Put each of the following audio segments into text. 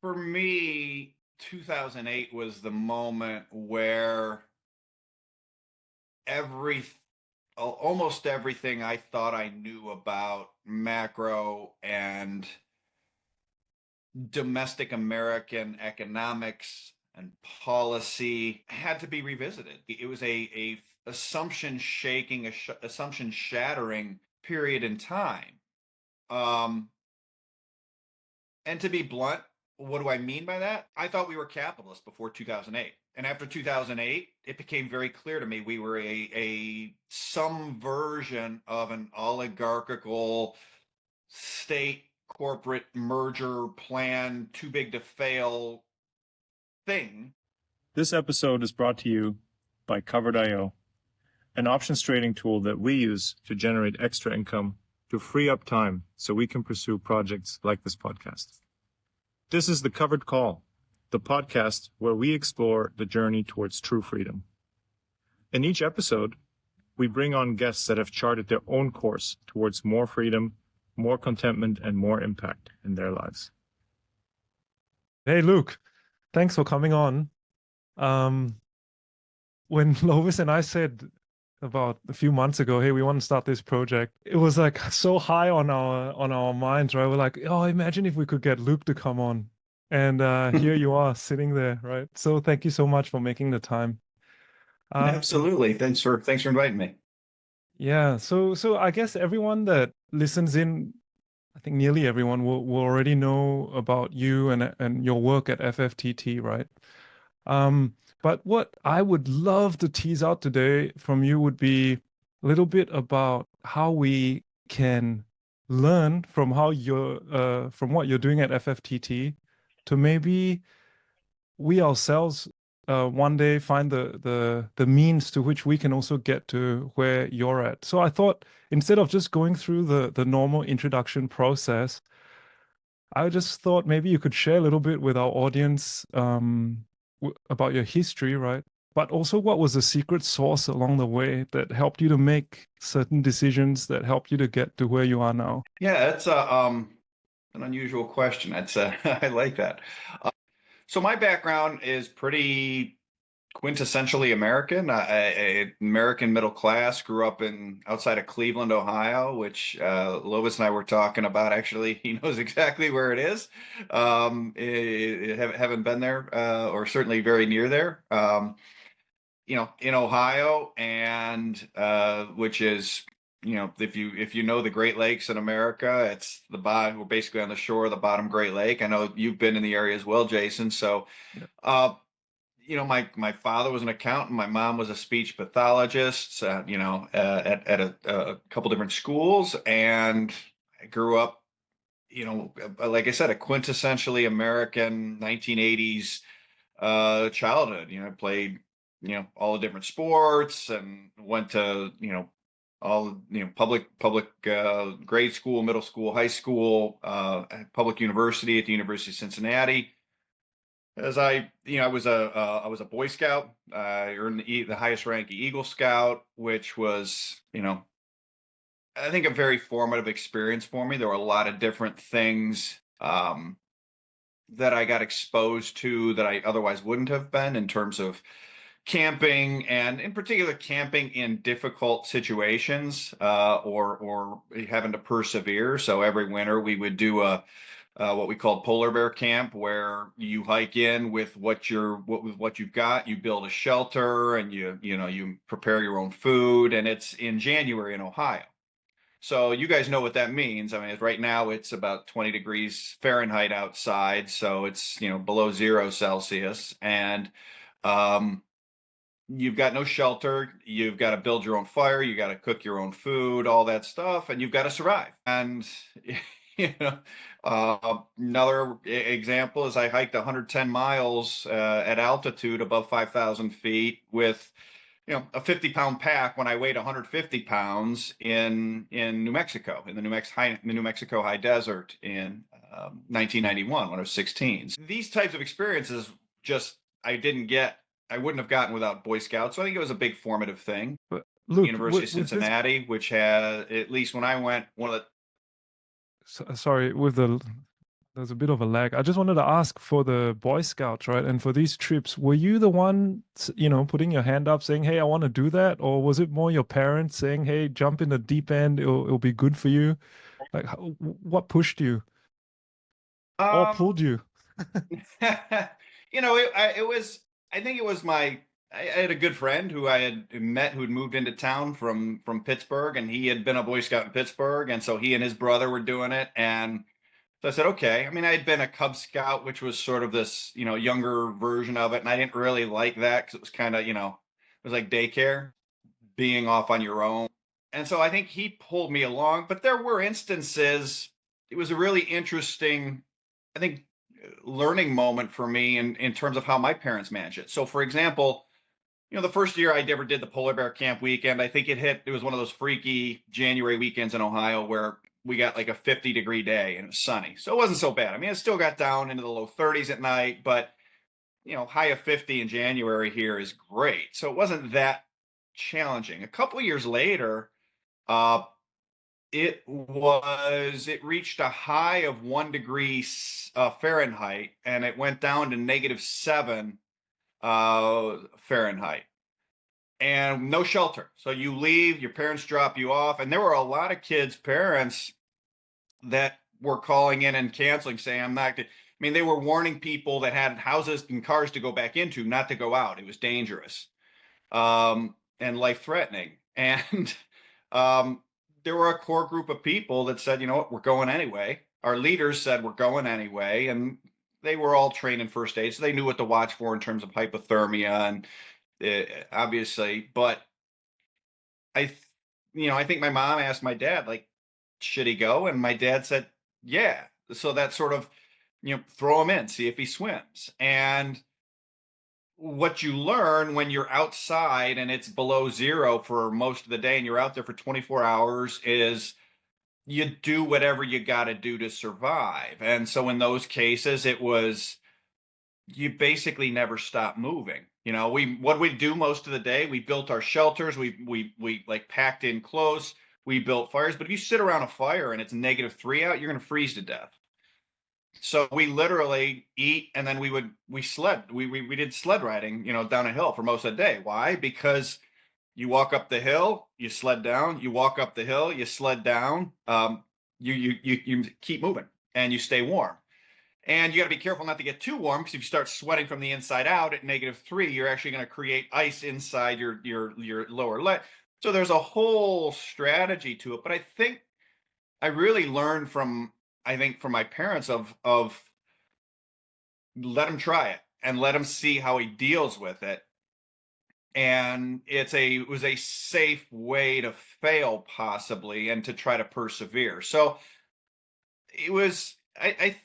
For me, 2008 was the moment where every almost everything I thought I knew about macro and domestic American economics and policy had to be revisited. It was a assumption shaking, assumption shattering period in time. Um, and to be blunt, what do I mean by that? I thought we were capitalists before 2008. And after 2008, it became very clear to me we were a some version of an oligarchical state corporate merger plan too big to fail thing. This episode is brought to you by Covered.io, an options trading tool that we use to generate extra income to free up time so we can pursue projects like this podcast. This is the Covered Call, the podcast where we explore the journey towards true freedom. In each episode, we bring on guests that have charted their own course towards more freedom, more contentment, and more impact in their lives. Hey, Luke, thanks for coming on. When Lovis and I said about a few months ago, hey, we want to start this project, it was like so high on our minds, right? We're like, oh, imagine if we could get Luke to come on. And here you are sitting there, right? So thank you so much for making the time. Absolutely. Thanks for inviting me. Yeah, so I guess everyone that listens in, I think nearly everyone will already know about you and your work at FFTT, right? But what I would love to tease out today from you would be a little bit about how we can learn from how you're from what you're doing at FFTT to maybe we ourselves one day find the means to which we can also get to where you're at. So I thought instead of just going through the normal introduction process, I just thought maybe you could share a little bit with our audience about your history, right? But also what was the secret sauce along the way that helped you to make certain decisions that helped you to get to where you are now? Yeah, that's an unusual question. That's I like that. So my background is pretty quintessentially American. American middle class. Grew up in outside of Cleveland, Ohio, which Lovis and I were talking about. Actually, he knows exactly where it is. Haven't been there, or certainly very near there. In Ohio, and which is, if you know the Great Lakes in America, it's the bottom. We're basically on the shore of the bottom Great Lake. I know you've been in the area as well, Jason. So, Yeah. my father was an accountant. My mom was a speech pathologist. At a couple different schools, and I grew up. Like I said, a quintessentially American 1980s childhood. I played all the different sports and went to all public grade school, middle school, high school, public university at the University of Cincinnati. As I was a Boy Scout. I earned the highest rank, Eagle Scout, which was I think a very formative experience for me. There were a lot of different things that I got exposed to that I otherwise wouldn't have been, in terms of camping, and in particular camping in difficult situations, or having to persevere. So every winter we would do a what we called polar bear camp, where you hike in with what you've got. You build a shelter, and you prepare your own food, and it's in January in Ohio. So you guys know what that means. I mean, right now it's about 20 degrees Fahrenheit outside, so it's below 0 Celsius, and um, you've got no shelter. You've got to build your own fire. You got to cook your own food, all that stuff, and you've got to survive. And another example is I hiked 110 miles at altitude above 5,000 feet with a 50-pound pack when I weighed 150 pounds in New Mexico, in the New Mexico high desert in 1991 when I was 16. These types of experiences just I wouldn't have gotten without Boy Scouts. So I think it was a big formative thing. But Luke, University of with this, Cincinnati, which had, at least when I went, one of the sorry, with the there's a bit of a lag. I just wanted to ask for the Boy Scouts, right? And for these trips, were you the one, putting your hand up saying, "Hey, I want to do that," or was it more your parents saying, "Hey, jump in the deep end. It'll be good for you"? Like, what pushed you or Um, pulled you? it was, I think it was I had a good friend who I had met who'd moved into town from Pittsburgh, and he had been a Boy Scout in Pittsburgh. And so he and his brother were doing it. And so I said, okay. I mean, I had been a Cub Scout, which was sort of this, younger version of it. And I didn't really like that because it was kind of, it was like daycare, being off on your own. And so I think he pulled me along, but there were instances, it was a really interesting, I think, learning moment for me in terms of how my parents manage it. So, for example, the first year I ever did the polar bear camp weekend, I think it was one of those freaky January weekends in Ohio where we got like a 50-degree day and it was sunny. So it wasn't so bad. I mean, it still got down into the low 30s at night, but high of 50 in January here is great. So it wasn't that challenging. A couple of years later, uh, it reached a high of 1 degree Fahrenheit, and it went down to -7 Fahrenheit, and no shelter. So you leave, your parents drop you off, and there were a lot of kids' parents that were calling in and canceling, saying, "I'm not." I mean, they were warning people that had houses and cars to go back into not to go out. It was dangerous, and life threatening. And um, there were a core group of people that said, "You know what, we're going anyway." Our leaders said, "We're going anyway," and they were all trained in first aid, so they knew what to watch for in terms of hypothermia and obviously. But I, I think my mom asked my dad, like, should he go? And my dad said, yeah. So that sort of, throw him in, see if he swims. And what you learn when you're outside and it's below zero for most of the day and you're out there for 24 hours is you do whatever you got to do to survive. And so in those cases, it was, you basically never stop moving. What we do most of the day, we built our shelters, we like packed in close, we built fires. But if you sit around a fire and it's -3 out, you're going to freeze to death. So we literally eat, and then we did sled riding, down a hill for most of the day. Why? Because you walk up the hill, you sled down, you walk up the hill, you sled down, you keep moving and you stay warm. And you got to be careful not to get too warm, because if you start sweating from the inside out at -3, you're actually going to create ice inside your lower leg. So there's a whole strategy to it. But I think I really learned from my parents of let him try it and let him see how he deals with it. And it was a safe way to fail, possibly, and to try to persevere. So it was I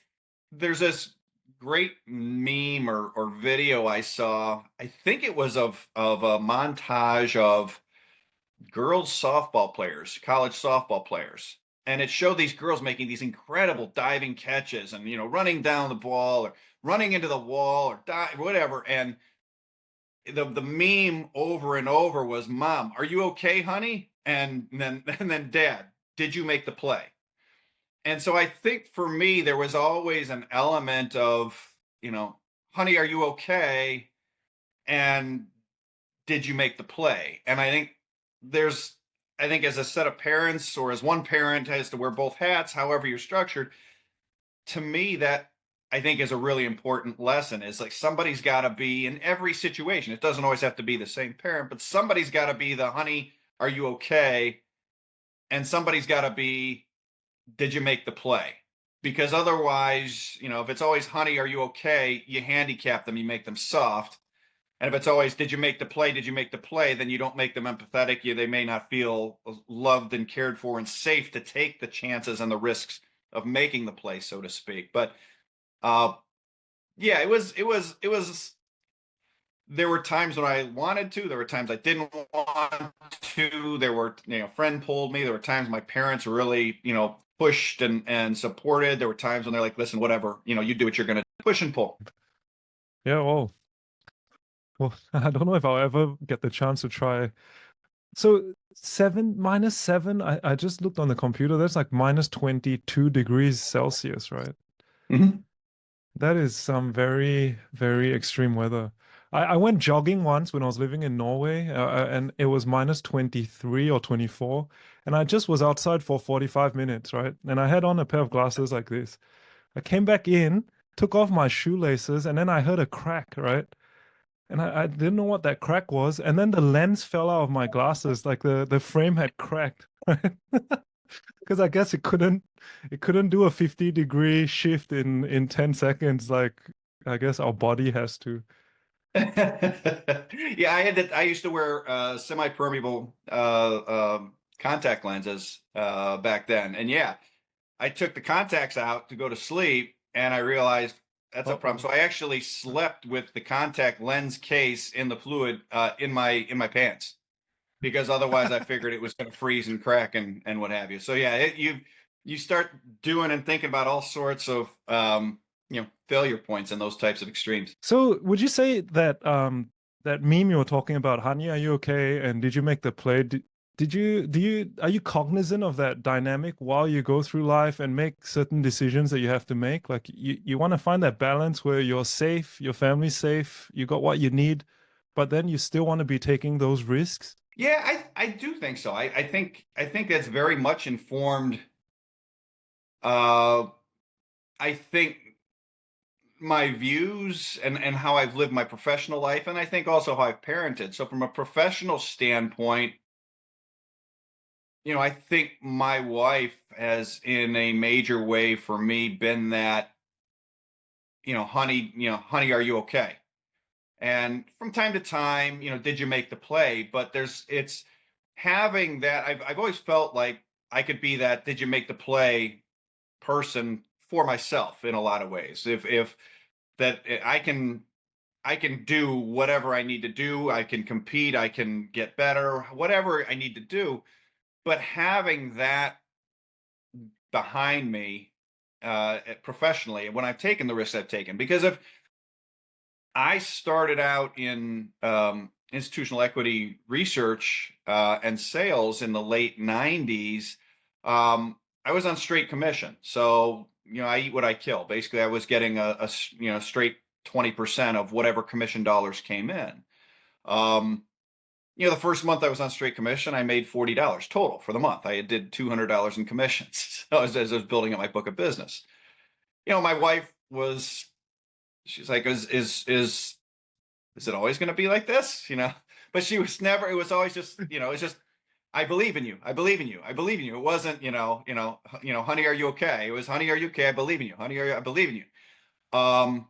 there's this great meme or video I saw. I think it was of a montage of girls softball players, college softball players. And it showed these girls making these incredible diving catches and running down the ball or running into the wall or whatever. And the meme over and over was, "Mom, are you okay, honey?" And then Dad, "Did you make the play?" And so I think for me, there was always an element of, "Honey, are you okay?" And "Did you make the play?" And I think as a set of parents, or as one parent has to wear both hats, however you're structured, to me, that I think is a really important lesson, is like somebody's got to be in every situation. It doesn't always have to be the same parent, but somebody's got to be the "Honey, are you okay?" And somebody's got to be, "Did you make the play?" Because otherwise, if it's always "Honey, are you okay?" you handicap them, you make them soft. And if it's always "Did you make the play? Did you make the play?" then you don't make them empathetic. They may not feel loved and cared for and safe to take the chances and the risks of making the play, so to speak. But uh, yeah, it was. There were times when I wanted to. There were times I didn't want to. There were, friend pulled me. There were times my parents really, pushed and supported. There were times when they're like, "Listen, whatever, you do what you're going to push and pull." Yeah, well, I don't know if I'll ever get the chance to try. So -7, I just looked on the computer. That's like -22 degrees Celsius, right? Mhm. That is some very, very extreme weather. I went jogging once when I was living in Norway, and it was minus 23 or 24. And I just was outside for 45 minutes, right? And I had on a pair of glasses like this. I came back in, took off my shoelaces, and then I heard a crack, right? And I didn't know what that crack was. And then the lens fell out of my glasses, like the frame had cracked, right? Because I guess it couldn't do a 50-degree shift in 10 seconds like I guess our body has to. Yeah, I used to wear semi-permeable contact lenses back then. And yeah, I took the contacts out to go to sleep and I realized that's a problem. Uh-oh. So I actually slept with the contact lens case in the fluid in my pants because otherwise I figured it was going to freeze and crack and what have you. So yeah, you start doing and thinking about all sorts of failure points and those types of extremes. So would you say that that meme you were talking about, honey, are you okay? And did you make the play? Did you do you are you cognizant of that dynamic while you go through life and make certain decisions that you have to make? Like you want to find that balance where you're safe, your family's safe, you got what you need, but then you still want to be taking those risks. Yeah, I do think so. I think that's very much informed. Uh, I think my views and how I've lived my professional life, and I think also how I've parented. So from a professional standpoint, I think my wife has, in a major way for me, been that, honey, are you okay? And from time to time, did you make the play? But it's having that. I've always felt like I could be that. Did you make the play person for myself in a lot of ways. If that I can do whatever I need to do. I can compete. I can get better. Whatever I need to do. But having that behind me professionally, when I've taken the risks I've taken, because if I started out in institutional equity research and sales in the late '90s. I was on straight commission, so I eat what I kill. Basically, I was getting a straight 20% of whatever commission dollars came in. Um, the first month I was on straight commission, I made $40 total for the month. I did $200 in commissions so as I was building up my book of business. My wife was. She's like, is it always going to be like this? But she was never, it was always just, it's just, I believe in you. I believe in you. I believe in you. It wasn't, honey, are you okay? It was, honey, are you okay? I believe in you. Honey, I believe in you. Um,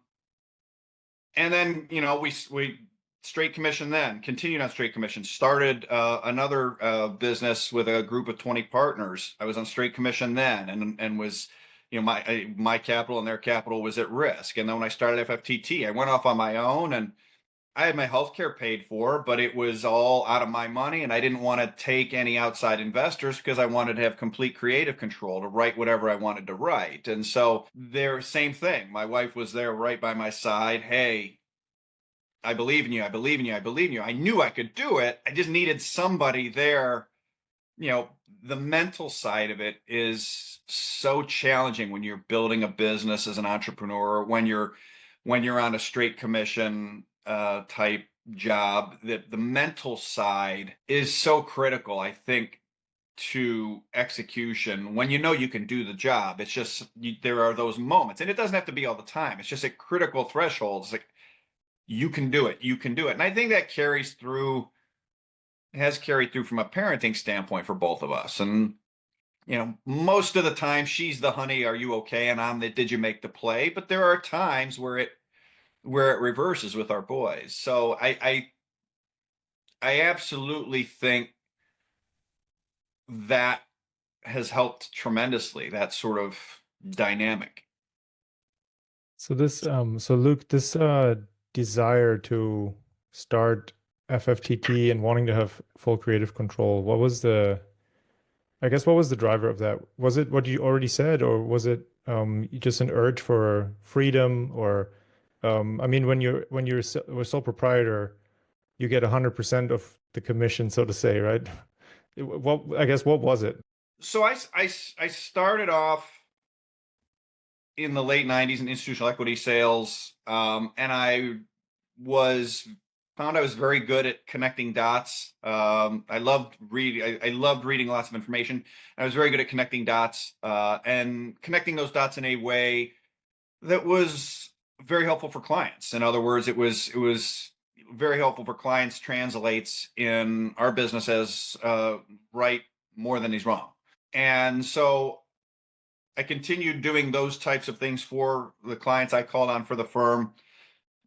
and then, we straight commission, then continued on straight commission, started another business with a group of 20 partners. I was on straight commission then and was, my capital and their capital was at risk. And then when I started FFTT, I went off on my own and I had my healthcare paid for, but it was all out of my money, and I didn't want to take any outside investors because I wanted to have complete creative control to write whatever I wanted to write. And so there, same thing. My wife was there right by my side. Hey, I believe in you. I believe in you. I believe in you. I knew I could do it. I just needed somebody there. The mental side of it is so challenging when you're building a business as an entrepreneur, when you're on a straight commission type job, that the mental side is so critical, I think, to execution. When you can do the job, it's just there are those moments, and it doesn't have to be all the time. It's just at critical thresholds, like you can do it, you can do it, and I think that has carried through from a parenting standpoint for both of us. And most of the time she's the honey, are you okay? And I'm the did you make the play? But there are times where it reverses with our boys. So I absolutely think that has helped tremendously, that sort of dynamic. So so Luke, this desire to start FFTT and wanting to have full creative control, I guess what was the driver of that? Was it what you already said, or was it just an urge for freedom? Or I mean, we're sole proprietor, you get 100% of the commission, so to say, right? I guess what was it? So I started off in the late 90s in institutional equity sales. And I was found I was very good at connecting dots. I loved reading. I loved reading lots of information. I was very good at connecting dots and connecting those dots in a way that was very helpful for clients. In other words, it was very helpful for clients. Translates in our business as right more than he's wrong. And so I continued doing those types of things for the clients I called on for the firm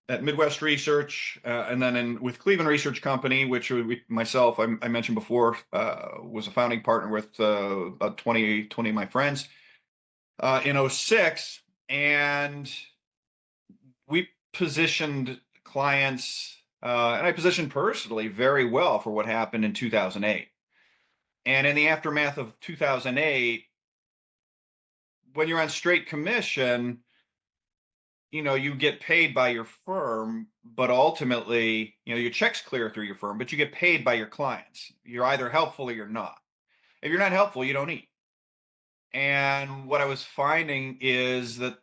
at Midwest Research, and then with Cleveland Research Company, which myself, I mentioned before, was a founding partner with about 20 of my friends in '06. And we positioned clients, and I positioned personally very well for what happened in 2008. And in the aftermath of 2008, when you're on straight commission, you get paid by your firm, but ultimately, your checks clear through your firm, but you get paid by your clients. You're either helpful or you're not. If you're not helpful, you don't eat. And what I was finding is that,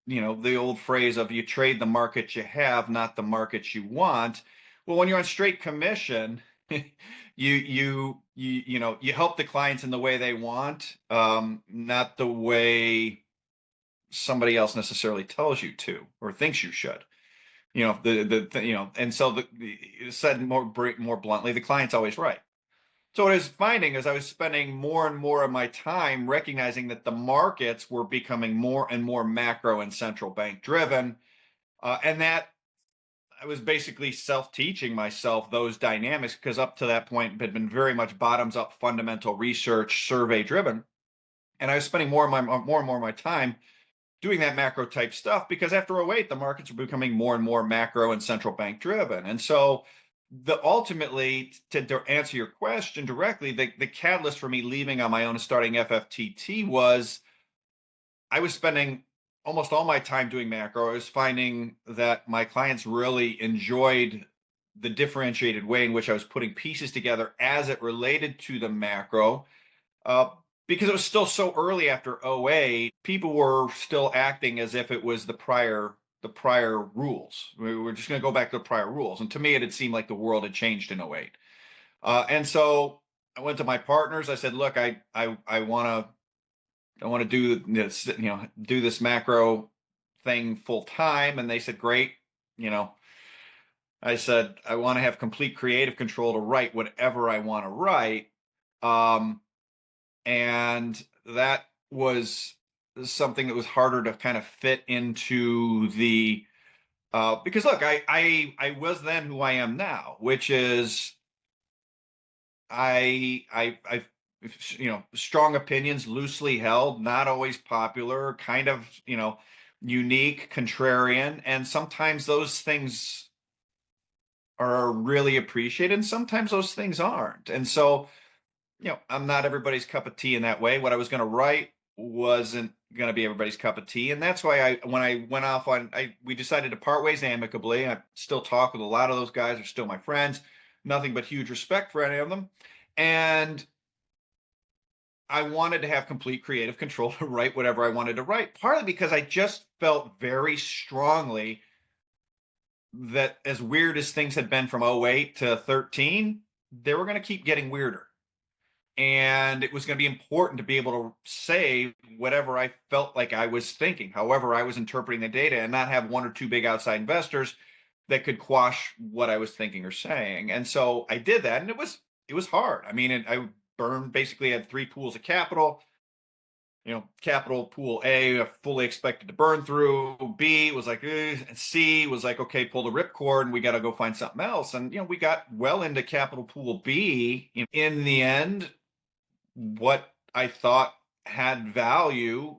the old phrase of you trade the market you have, not the market you want. Well, when you're on straight commission, you help the clients in the way they want, not the way somebody else necessarily tells you to or thinks you should. And so said more bluntly, the client's always right. So what I was finding is I was spending more and more of my time recognizing that the markets were becoming more and more macro and central bank driven, and that I was basically self-teaching myself those dynamics, because up to that point had been very much bottoms up fundamental research survey driven, and I was spending more and more of my time doing that macro type stuff, because after '08, the markets were becoming more and more macro and central bank driven. And so ultimately, to answer your question directly, the catalyst for me leaving on my own and starting FFTT was I was spending almost all my time doing macro. I was finding that my clients really enjoyed the differentiated way in which I was putting pieces together as it related to the macro, uh, because it was still so early after '08. People were still acting as if it was the prior rules. We were just going to go back to the prior rules, and to me, it had seemed like the world had changed in '08. And so I went to my partners. I said, "Look, I want to do this, do this macro thing full time." And they said, "Great." You know, I said, "I want to have complete creative control to write whatever I want to write." Um, and that was something that was harder to kind of fit into the because look, I was then who I am now, which is I strong opinions, loosely held, not always popular, kind of unique, contrarian, and sometimes those things are really appreciated, and sometimes those things aren't. And so I'm not everybody's cup of tea in that way. What I was going to write wasn't going to be everybody's cup of tea, and that's why when I went off we decided to part ways amicably. I still talk with a lot of those guys; they're still my friends. Nothing but huge respect for any of them, and I wanted to have complete creative control to write whatever I wanted to write. Partly because I just felt very strongly that as weird as things had been from '08 to '13, they were going to keep getting weirder. And it was going to be important to be able to say whatever I felt like I was thinking, however I was interpreting the data, and not have one or two big outside investors that could quash what I was thinking or saying. And so I did that, and it was hard. I mean, I burned basically had three pools of capital. Capital pool A, I fully expected to burn through. B was like, and C was like, okay, pull the ripcord, and we got to go find something else. And we got well into capital pool B. In the end, what I thought had value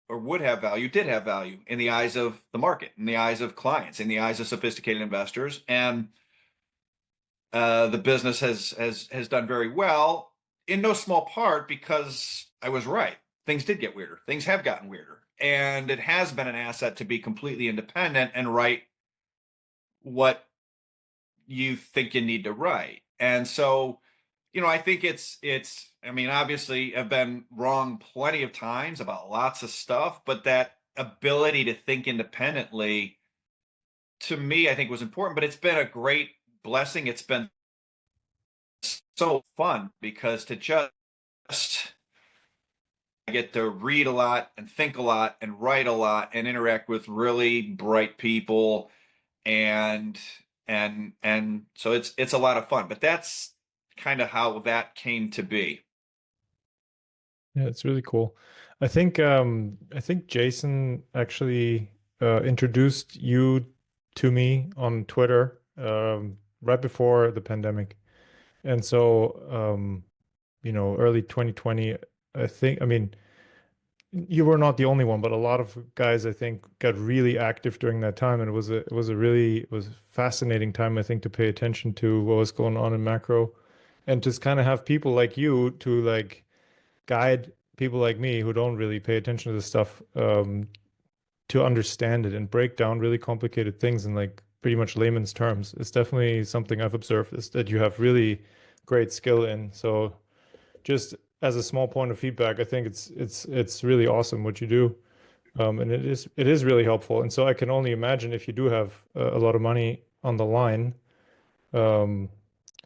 or would have value did have value in the eyes of the market, in the eyes of clients, in the eyes of sophisticated investors, and the business has done very well, in no small part because I was right. Things did get weirder. Things have gotten weirder, and it has been an asset to be completely independent and write what you think you need to write. And so I think I mean, obviously I've been wrong plenty of times about lots of stuff, but that ability to think independently to me, I think was important, but it's been a great blessing. It's been so fun because to just I get to read a lot and think a lot and write a lot and interact with really bright people and and so it's a lot of fun. But that's kind of how that came to be. Yeah, it's really cool. I think Jason actually introduced you to me on Twitter right before the pandemic. And so early 2020, I mean, you were not the only one, but a lot of guys I think got really active during that time, and it was fascinating time I think to pay attention to what was going on in macro, and just kind of have people like you to like guide people like me who don't really pay attention to this stuff to understand it and break down really complicated things in like pretty much layman's terms. It's definitely something I've observed is that you have really great skill in. So just as a small point of feedback, I think it's really awesome what you do. And it is really helpful. And so I can only imagine if you do have a lot of money on the line, um,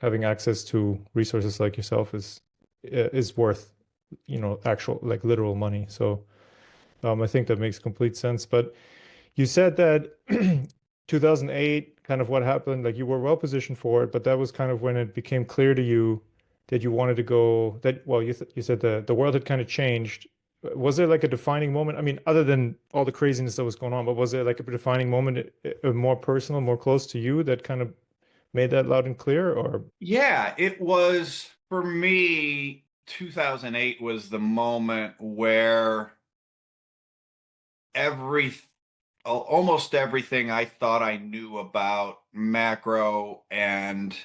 having access to resources like yourself is worth, actual like literal money. So I think that makes complete sense. But you said that 2008, kind of what happened, like you were well positioned for it, but that was kind of when it became clear to you that you wanted to go that, well, you said the world had kind of changed. Was there like a defining moment? I mean, other than all the craziness that was going on, but was there like a defining moment, more personal, more close to you that kind of made that loud and clear or? Yeah, it was for me 2008 was the moment where every almost everything I thought I knew about macro and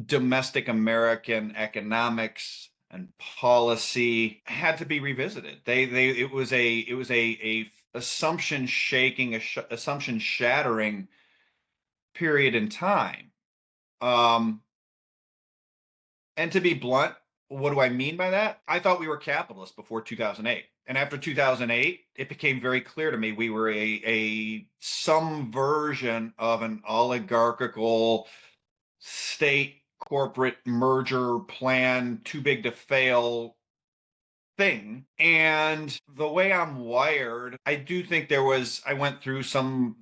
domestic American economics and policy had to be revisited. It was a assumption shaking, assumption shattering period in time. Um, and to be blunt, what do I mean by that? I thought we were capitalists before 2008. And after 2008, it became very clear to me we were a some version of an oligarchical state corporate merger plan, too big to fail thing. And the way I'm wired, I do think I went through some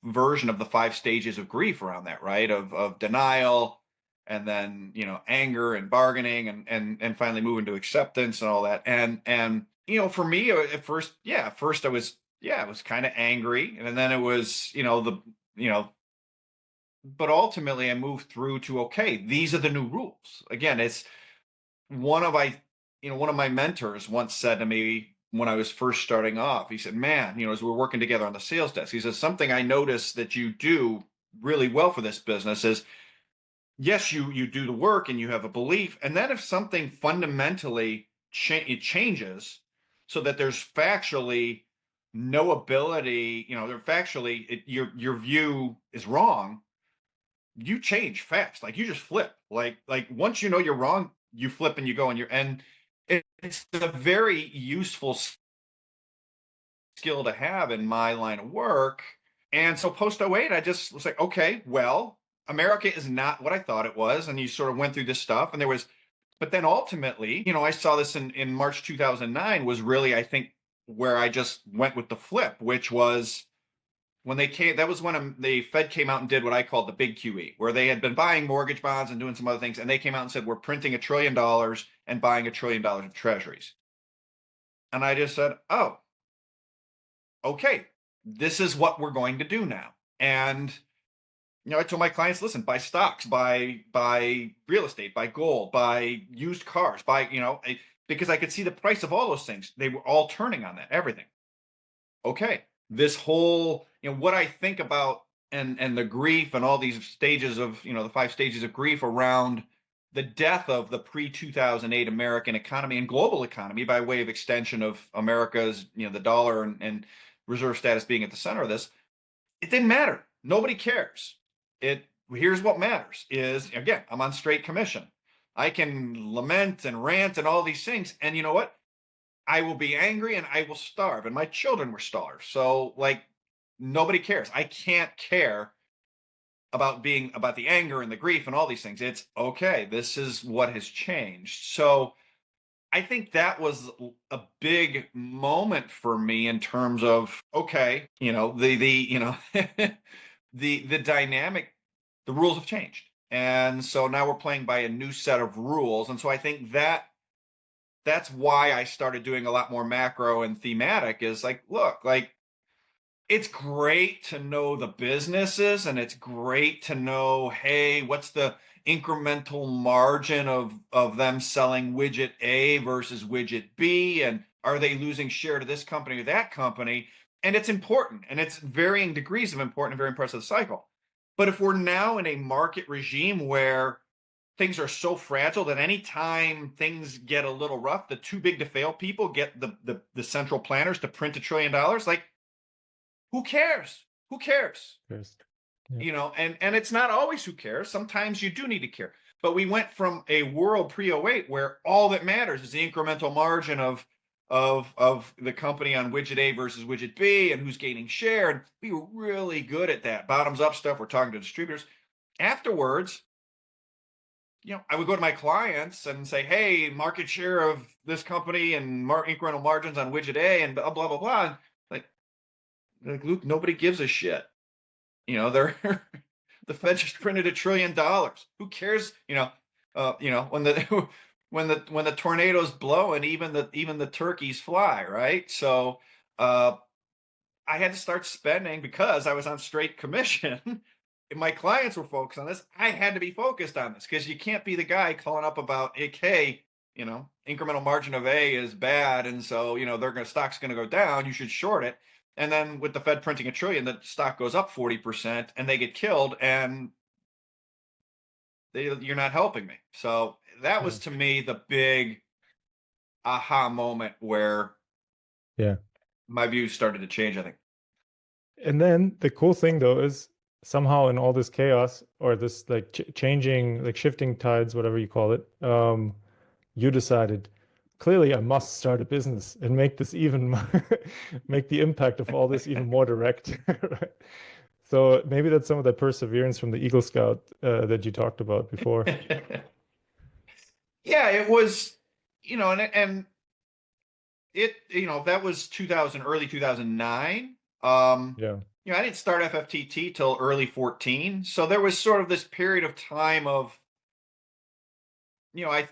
version of the 5 stages of grief around that, right? Of denial and then, anger and bargaining and finally moving to acceptance and all that. And for me at first, I was kind of angry. And then it was, you know, but ultimately I moved through to, okay, these are the new rules. Again, it's one of I, one of my mentors once said to me when I was first starting off, he said, "Man, as we're working together on the sales desk, he says something I noticed that you do really well for this business is yes, you do the work and you have a belief, and then if something fundamentally it changes, so that there's factually no ability, there factually your view is wrong, you change fast. Like you just flip. Like once you know you're wrong, you flip and you go and it's a very useful skill to have in my line of work. And so post '08, I just was like, okay, well, America is not what I thought it was. And you sort of went through this stuff and but then ultimately, I saw this in March 2009 was really, I think, where I just went with the flip, which was when they came, that was when the Fed came out and did what I called the big QE, where they had been buying mortgage bonds and doing some other things. And they came out and said, we're printing $1 trillion and buying $1 trillion of treasuries. And I just said, oh, okay, this is what we're going to do now. And, I told my clients, listen, buy stocks, buy real estate, buy gold, buy used cars, because I could see the price of all those things. They were all turning on that, everything. Okay, this whole, what I think about and the grief and all these stages of, the 5 stages of grief around the death of the pre-2008 American economy and global economy by way of extension of America's, the dollar and reserve status being at the center of this, it didn't matter. Nobody cares. here's what matters is, again, I'm on straight commission. I can lament and rant and all these things. And you know what? I will be angry and I will starve. And my children were starved. So like nobody cares. I can't care about the anger and the grief and all these things. It's okay. This is what has changed. So I think that was a big moment for me in terms of, okay, the dynamic, the rules have changed. And so now we're playing by a new set of rules. And so I think that's why I started doing a lot more macro and thematic is like, look, like it's great to know the businesses and it's great to know, hey, what's the incremental margin of them selling widget A versus widget B, and are they losing share to this company or that company? And it's important, and it's varying degrees of important and varying parts of the cycle. But if we're now in a market regime where things are so fragile that anytime things get a little rough, the too big to fail people get the central planners to print $1 trillion, like who cares? Who cares? Yes. Yeah. And it's not always who cares. Sometimes you do need to care. But we went from a world pre-08 where all that matters is the incremental margin of the company on widget A versus widget B and who's gaining share. And we were really good at that bottoms up stuff. We're talking to distributors. Afterwards, I would go to my clients and say, hey, market share of this company and incremental margins on widget A and blah, blah, blah, blah. And like, Luke, nobody gives a shit. They're the Fed just printed $1 trillion. Who cares? When the when the tornadoes blow and even the turkeys fly, right? So I had to start spending because I was on straight commission. And my clients were focused on this. I had to be focused on this because you can't be the guy calling up about, hey, incremental margin of A is bad, and so stock's going to go down. You should short it. And then with the Fed printing $1 trillion, the stock goes up 40%, and they get killed, and you're not helping me. So that was to me the big aha moment where my views started to change, I think. And then the cool thing though is somehow in all this chaos or this like changing, like shifting tides, whatever you call it, you decided clearly I must start a business and make this even make the impact of all this even more direct. Right? So maybe that's some of the perseverance from the Eagle Scout that you talked about before. Yeah, it was, and it, that was early 2009. I didn't start FFTT till early 14. So there was sort of this period of time of, I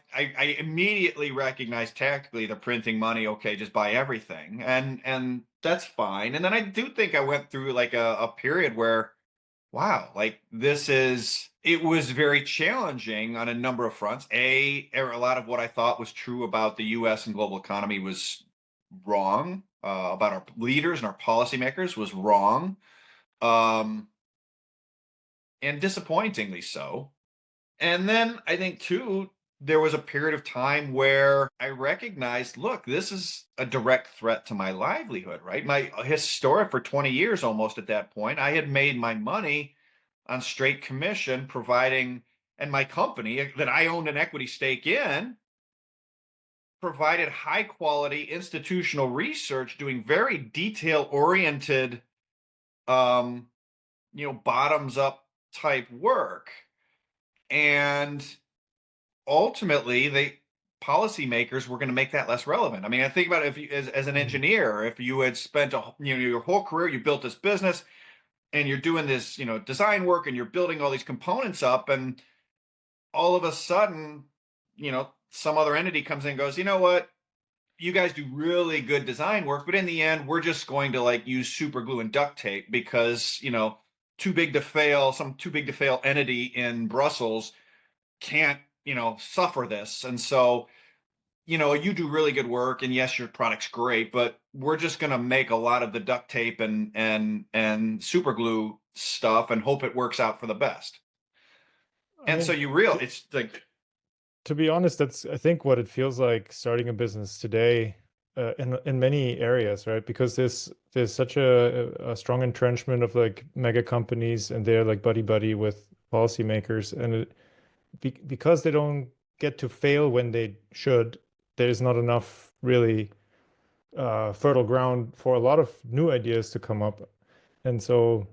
immediately recognized tactically the printing money. Okay, just buy everything, and that's fine. And then I do think I went through like a period where, wow, like it was very challenging on a number of fronts. A lot of what I thought was true about the U.S. and global economy was wrong. About our leaders and our policymakers was wrong, and disappointingly so. And then I think too, there was a period of time where I recognized, look, this is a direct threat to my livelihood, right? My historic for 20 years almost at that point, I had made my money on straight commission providing, and my company that I owned an equity stake in provided high quality institutional research doing very detail oriented, bottoms up type work. And ultimately policymakers were going to make that less relevant. I mean, I think about it, if you, as an engineer, if you had spent your whole career, you built this business and you're doing this, design work and you're building all these components up, and all of a sudden, some other entity comes in and goes, you know what? You guys do really good design work, but in the end, we're just going to like use super glue and duct tape because, some too big to fail entity in Brussels can't, suffer this. And so, you do really good work, and yes, your product's great, but we're just going to make a lot of the duct tape and super glue stuff and hope it works out for the best. And so it's like, to be honest, that's I think what it feels like starting a business today in many areas, right? Because there's such a strong entrenchment of like mega companies, and they're like buddy with policymakers, and because they don't get to fail when they should, there's not enough really fertile ground for a lot of new ideas to come up. And so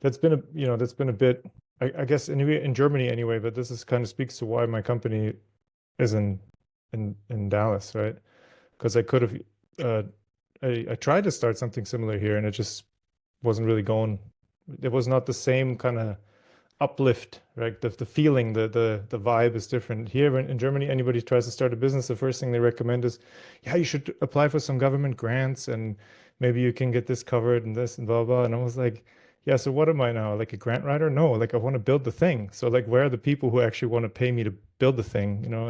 that's been a bit, I guess, in Germany anyway, but this is kind of speaks to why my company is in Dallas, right? Because I could have, uh, I tried to start something similar here, and it just wasn't really going. It was not the same kind of uplift, right? The feeling, the vibe is different. Here in Germany, anybody tries to start a business, the first thing they recommend is, yeah, you should apply for some government grants and maybe you can get this covered and this and blah blah. And I was like, yeah, so what am I now? Like a grant writer? No, like I want to build the thing. So like where are the people who actually want to pay me to build the thing? You know,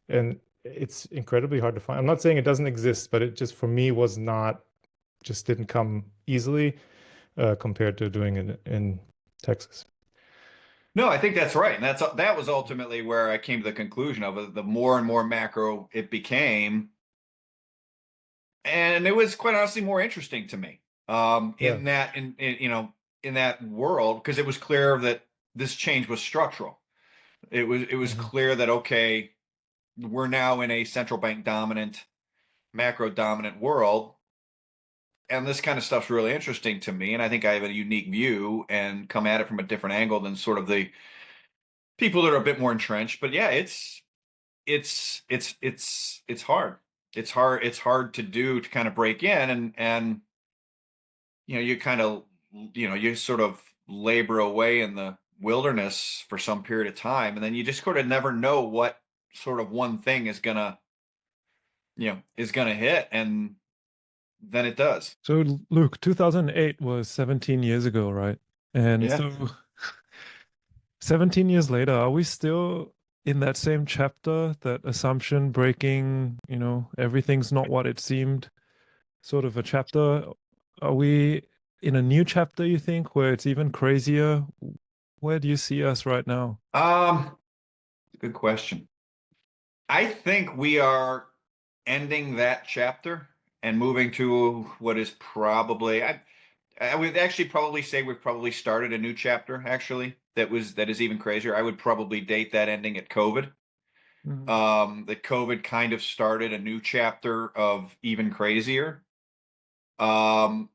and it's incredibly hard to find. I'm not saying it doesn't exist, but it just for me was not just didn't come easily compared to doing it in Texas. No, I think that's right. And that was ultimately where I came to the conclusion of it. The more and more macro it became, and it was quite honestly more interesting to me. Yeah. In that world, because it was clear that this change was structural. It was Mhm. clear that okay, we're now in a central bank dominant, macro dominant world, and this kind of stuff's really interesting to me. And I think I have a unique view and come at it from a different angle than sort of the people that are a bit more entrenched. But yeah, it's hard. It's hard to do to kind of break in and you kind of you sort of labor away in the wilderness for some period of time, and then you just sort of never know what sort of one thing is gonna hit, and then it does. So, Luke, 2008 was 17 years ago, right? And Yeah. so 17 years later, are we still in that same chapter, that assumption breaking, everything's not what it seemed, sort of a chapter? Are we in a new chapter, you think, where it's even crazier? Where do you see us right now? Good question. I think we are ending that chapter and moving to what is probably I would actually probably say we've probably started a new chapter actually that is even crazier. I would probably date that ending at COVID. Mhm. That COVID kind of started a new chapter of even crazier. Um,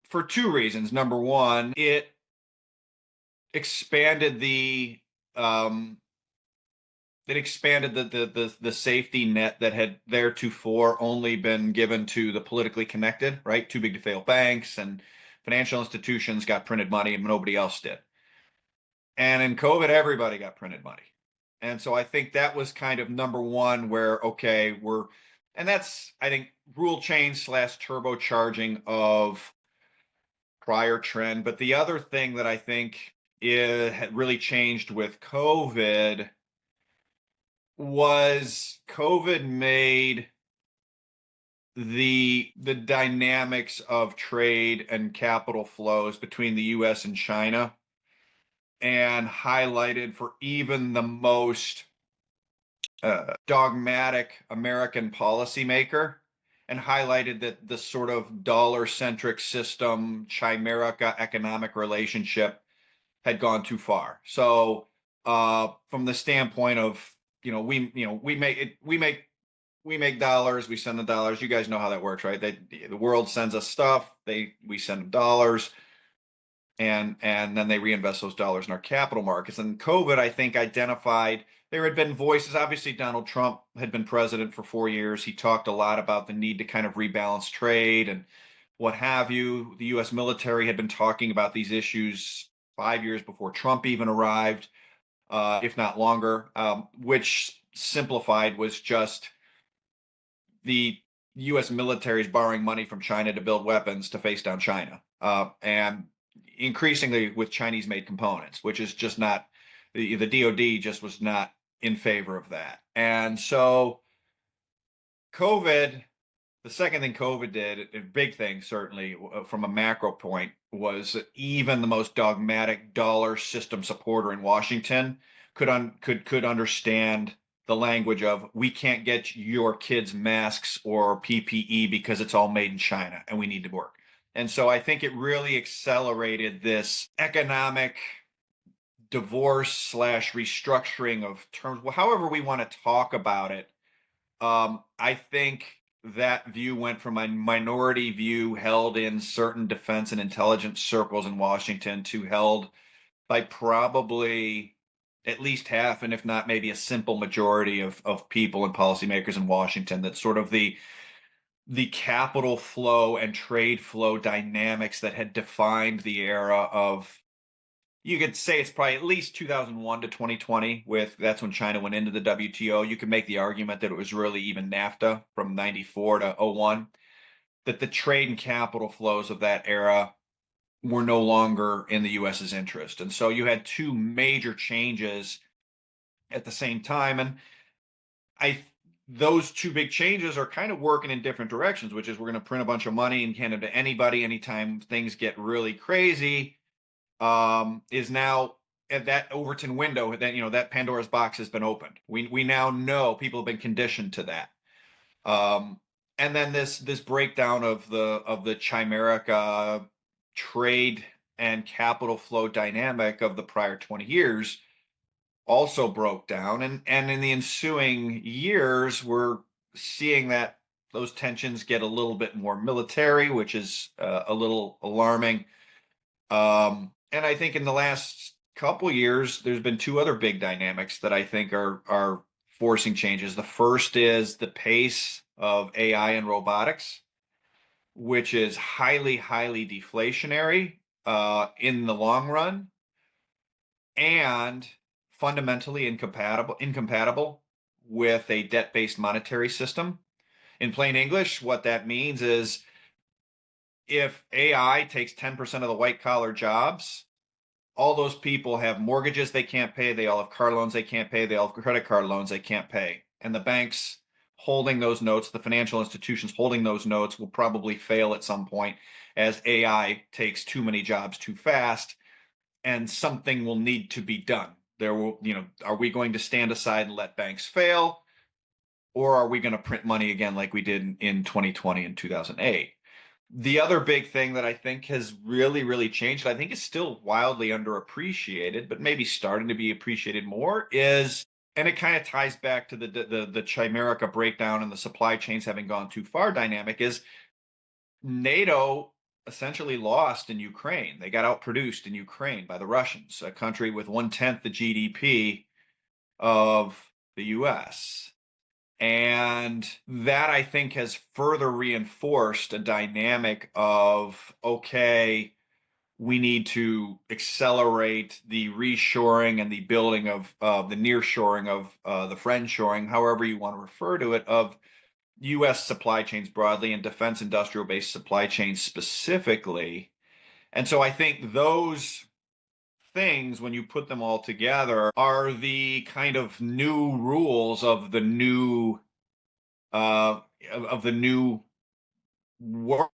for two reasons. Number one, it expanded um, the safety net that had theretofore only been given to the politically connected, right? Too big to fail banks and financial institutions got printed money and nobody else did. And in COVID, everybody got printed money. And so I think that was kind of number one where, okay, and that's, I think, rule change / turbocharging of prior trend. But the other thing that I think it had really changed with COVID was COVID made the dynamics of trade and capital flows between the US and China and highlighted for even the most dogmatic American policymaker and highlighted that the sort of dollar centric system, chimerica economic relationship had gone too far. So, from the standpoint of, we make dollars, we send the dollars. You guys know how that works, right? The world sends us stuff, we send them dollars, and then they reinvest those dollars in our capital markets. And COVID, I think, identified there had been voices. Obviously, Donald Trump had been president for 4 years. He talked a lot about the need to kind of rebalance trade and what have you. The U.S. military had been talking about these issues 5 years before Trump even arrived, if not longer, which simplified was just the U.S. military is borrowing money from China to build weapons to face down China, and increasingly with Chinese-made components, which is just not the DoD just was not in favor of that. And so COVID, the second thing COVID did, a big thing certainly from a macro point, was that even the most dogmatic dollar system supporter in Washington could understand the language of we can't get your kids masks or PPE because it's all made in China and we need to work. And so I think it really accelerated this economic divorce slash restructuring of terms, well, however we want to talk about it. I think that view went from a minority view held in certain defense and intelligence circles in Washington to held by probably at least half, and if not maybe a simple majority of people and policymakers in Washington, that sort of the capital flow and trade flow dynamics that had defined the era of, you could say it's probably at least 2001 to 2020, with that's when China went into the WTO. You could make the argument that it was really even NAFTA from 94 to 01, that the trade and capital flows of that era were no longer in the US's interest. And so you had two major changes at the same time. And I those two big changes are kind of working in different directions, which is we're going to print a bunch of money and hand it to anybody anytime things get really crazy. Is now at that Overton window, that that Pandora's box has been opened. We now know people have been conditioned to that. And then this breakdown of the chimeric trade and capital flow dynamic of the prior 20 years also broke down, and in the ensuing years we're seeing that those tensions get a little bit more military, which is a little alarming. And I think in the last couple years there's been two other big dynamics that I think are forcing changes. The first is the pace of AI and robotics, which is highly deflationary in the long run, and fundamentally incompatible with a debt-based monetary system. In plain English, what that means is if AI takes 10% of the white collar jobs, all those people have mortgages they can't pay, they all have car loans they can't pay, they all have credit card loans they can't pay. And the banks holding those notes, the financial institutions holding those notes, will probably fail at some point as AI takes too many jobs too fast, and something will need to be done. There will, are we going to stand aside and let banks fail, or are we going to print money again like we did in 2020 and 2008? The other big thing that I think has really changed, I think is still wildly underappreciated, but maybe starting to be appreciated more, is, and it kind of ties back to the chimerica breakdown and the supply chains having gone too far dynamic, is NATO essentially lost in Ukraine. They got outproduced in Ukraine by the Russians, a country with 1/10 the GDP of the US. And that, I think, has further reinforced a dynamic of, okay, we need to accelerate the reshoring and the building of the nearshoring of the friendshoring, however you want to refer to it, of U.S. supply chains broadly and defense industrial based supply chains specifically. And so I think those things, when you put them all together, are the kind of new rules of the new world.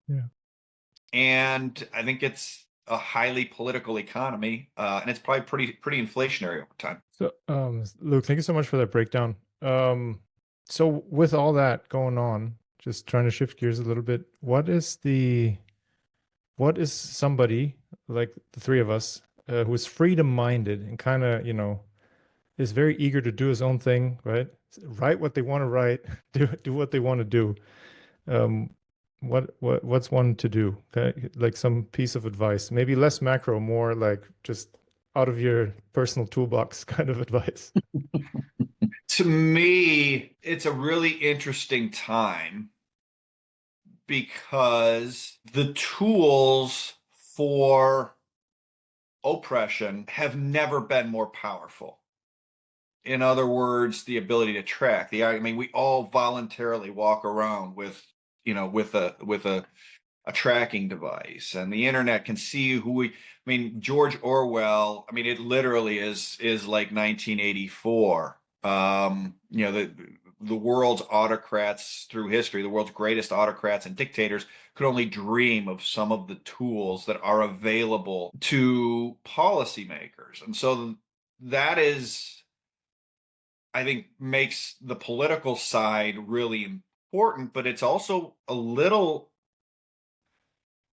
Yeah. And I think it's a highly political economy, and it's probably pretty inflationary over time. So, Luke, thank you so much for that breakdown. So with all that going on, just trying to shift gears a little bit, what is somebody like the three of us who is freedom-minded and kind of, is very eager to do his own thing, right? Write what they want to write, do what they want to do. What's one to do? Okay? Like some piece of advice, maybe less macro, more like just out of your personal toolbox kind of advice. To me, it's a really interesting time because the tools for oppression have never been more powerful. In other words, the ability to track. I mean, we all voluntarily walk around with a tracking device, and the internet can see who we. I mean, George Orwell. I mean, it literally is like 1984. The world's autocrats through history, the world's greatest autocrats and dictators, could only dream of some of the tools that are available to policymakers, and so that is, I think, makes the political side really important, but it's also a little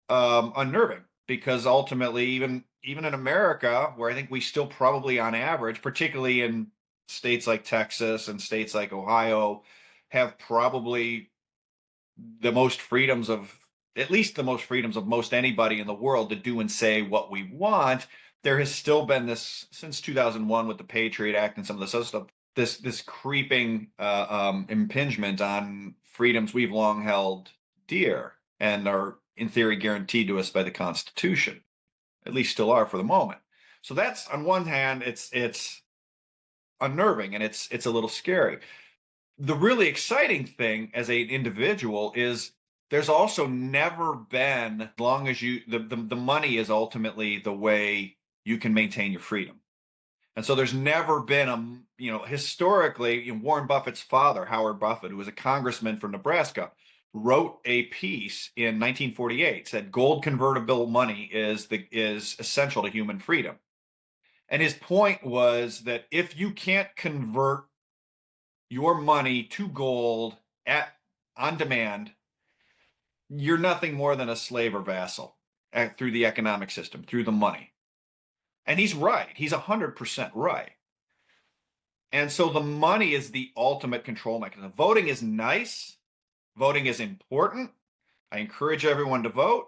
unnerving, because ultimately, even in America, where I think we still probably on average, particularly in states like Texas and states like Ohio, have probably the most freedoms of at least the most freedoms of most anybody in the world to do and say what we want. There has still been this since 2001 with the Patriot Act and some of this other stuff. This creeping impingement on freedoms we've long held dear and are in theory guaranteed to us by the Constitution, at least still are for the moment. So that's on one hand, it's unnerving and it's a little scary. The really exciting thing as an individual is there's also never been, as long as the money is ultimately the way you can maintain your freedom. And so there's never been historically, Warren Buffett's father, Howard Buffett, who was a congressman from Nebraska, wrote a piece in 1948, said gold convertible money is essential to human freedom. And his point was that if you can't convert your money to gold on demand, you're nothing more than a slave or vassal through the economic system, through the money. And he's right. He's 100% right. And so the money is the ultimate control mechanism. Voting is nice. Voting is important. I encourage everyone to vote.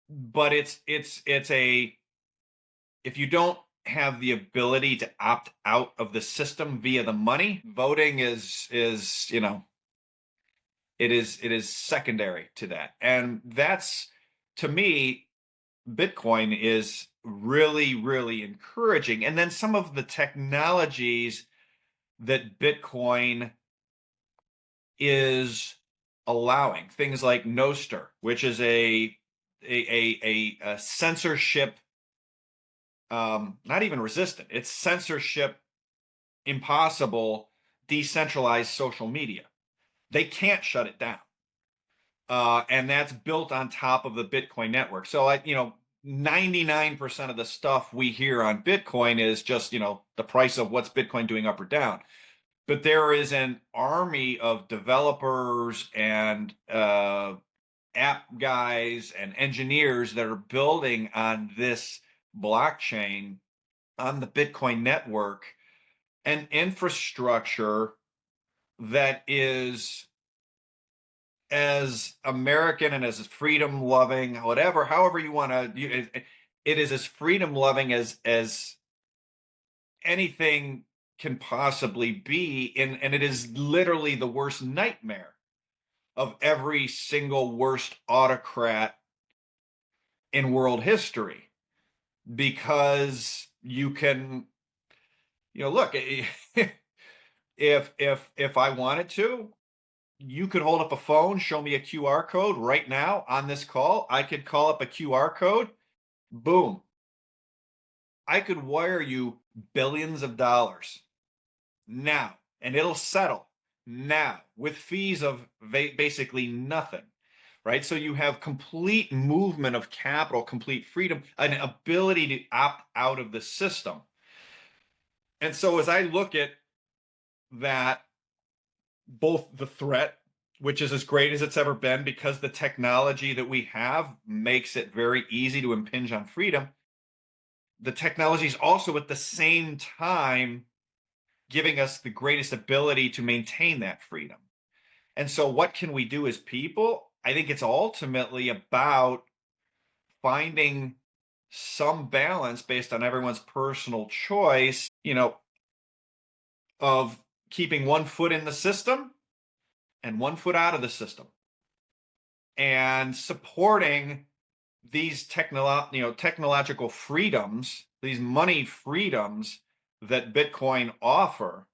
But it's a if you don't have the ability to opt out of the system via the money, voting is it is secondary to that. And that's, to me, Bitcoin is really, really encouraging. And then some of the technologies that Bitcoin is allowing, things like Nostr, which is a censorship, not even resistant, it's censorship impossible, decentralized social media. They can't shut it down. And that's built on top of the Bitcoin network. So 99% of the stuff we hear on Bitcoin is just, the price of what's Bitcoin doing up or down. But there is an army of developers and app guys and engineers that are building on this blockchain, on the Bitcoin network, an infrastructure that is as American and as freedom loving, however you want to, it is as freedom loving as anything can possibly be. And it is literally the worst nightmare of every single worst autocrat in world history, because you can, look, if I wanted to, you could hold up a phone, show me a QR code right now on this call. I could call up a QR code. Boom. I could wire you billions of dollars now, and it'll settle now with fees of basically nothing, right? So you have complete movement of capital, complete freedom, an ability to opt out of the system. And so as I look at that, both the threat, which is as great as it's ever been because the technology that we have makes it very easy to impinge on freedom. The technology is also at the same time giving us the greatest ability to maintain that freedom. And so what can we do as people? I think it's ultimately about finding some balance based on everyone's personal choice, of keeping one foot in the system and one foot out of the system, and supporting these technological freedoms, these money freedoms that Bitcoin offer,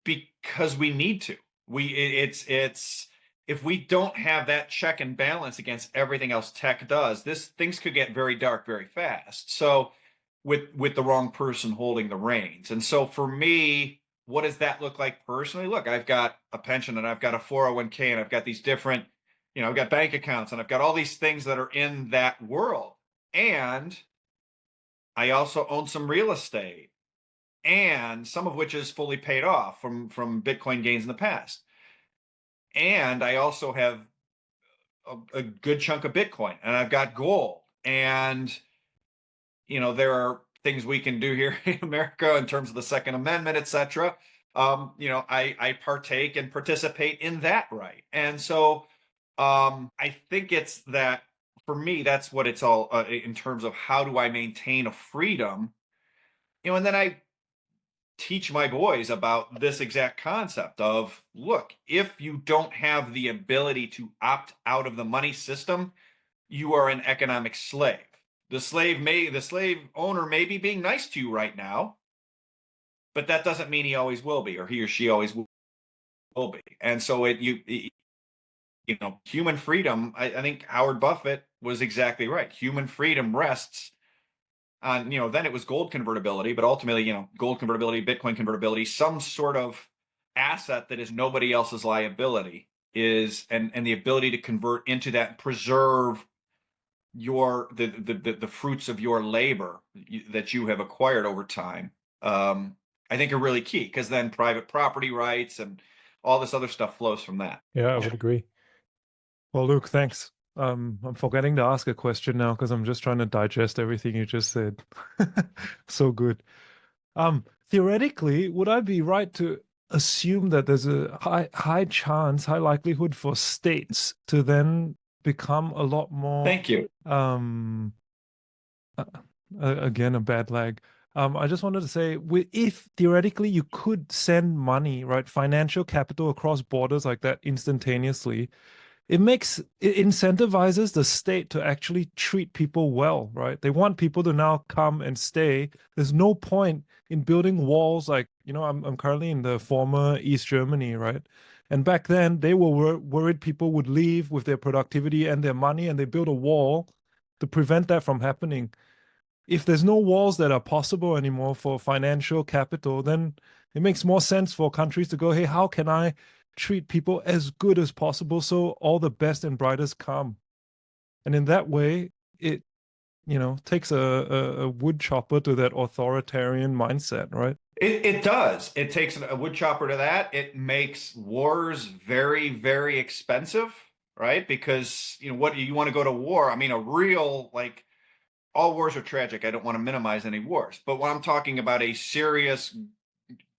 because we need to. It's if we don't have that check and balance against everything else tech does, things could get very dark very fast. So with the wrong person holding the reins. And so for me, what does that look like personally? Look, I've got a pension and I've got a 401k and I've got these different, I've got bank accounts and I've got all these things that are in that world. And I also own some real estate, and some of which is fully paid off from Bitcoin gains in the past. And I also have a good chunk of Bitcoin, and I've got gold. And, there are things we can do here in America in terms of the Second Amendment, et cetera. I partake and participate in that right. And so I think it's that for me, that's what it's all in terms of how do I maintain a freedom, and then I teach my boys about this exact concept of, look, if you don't have the ability to opt out of the money system, you are an economic slave. The slave owner may be being nice to you right now, but that doesn't mean he always will be, or he or she always will be. And so human freedom, I think Howard Buffett was exactly right. Human freedom rests on, then it was gold convertibility, but ultimately, gold convertibility, Bitcoin convertibility, some sort of asset that is nobody else's liability is, and the ability to convert into that and preserve the fruits of your labor that you have acquired over time. I think are really key, because then private property rights and all this other stuff flows from that. Yeah, I would agree. Well, Luke, thanks. I'm forgetting to ask a question now because I'm just trying to digest everything you just said. So good. Theoretically, would I be right to assume that there's a high chance, high likelihood for states to then become a lot more, Thank you. again, a bad lag. I just wanted to say, if theoretically you could send money, right, financial capital across borders like that instantaneously, it incentivizes the state to actually treat people well, right? They want people to now come and stay. There's no point in building walls like, I'm currently in the former East Germany, right? And back then they were worried people would leave with their productivity and their money, and they built a wall to prevent that from happening. If there's no walls that are possible anymore for financial capital, then it makes more sense for countries to go, hey, how can I treat people as good as possible so all the best and brightest come? And in that way, it, takes a wood chopper to that authoritarian mindset, right? It does. It takes a wood chopper to that. It makes wars very, very expensive, right? Because, what you want to go to war? I mean, all wars are tragic. I don't want to minimize any wars. But when I'm talking about a serious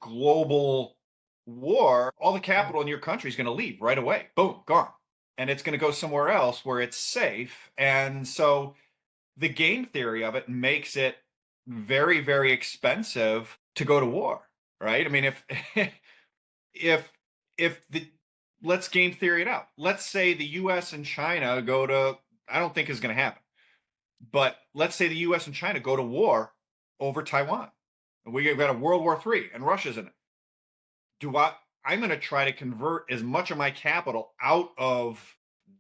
global war, all the capital in your country is going to leave right away. Boom, gone. And it's going to go somewhere else where it's safe. And so the game theory of it makes it very, very expensive to go to war, right? I mean, if the let's game theory it out. Let's say the US and China go to, I don't think is going to happen, but let's say the US and China go to war over Taiwan. We've got a World War III and Russia's in it. I'm going to try to convert as much of my capital out of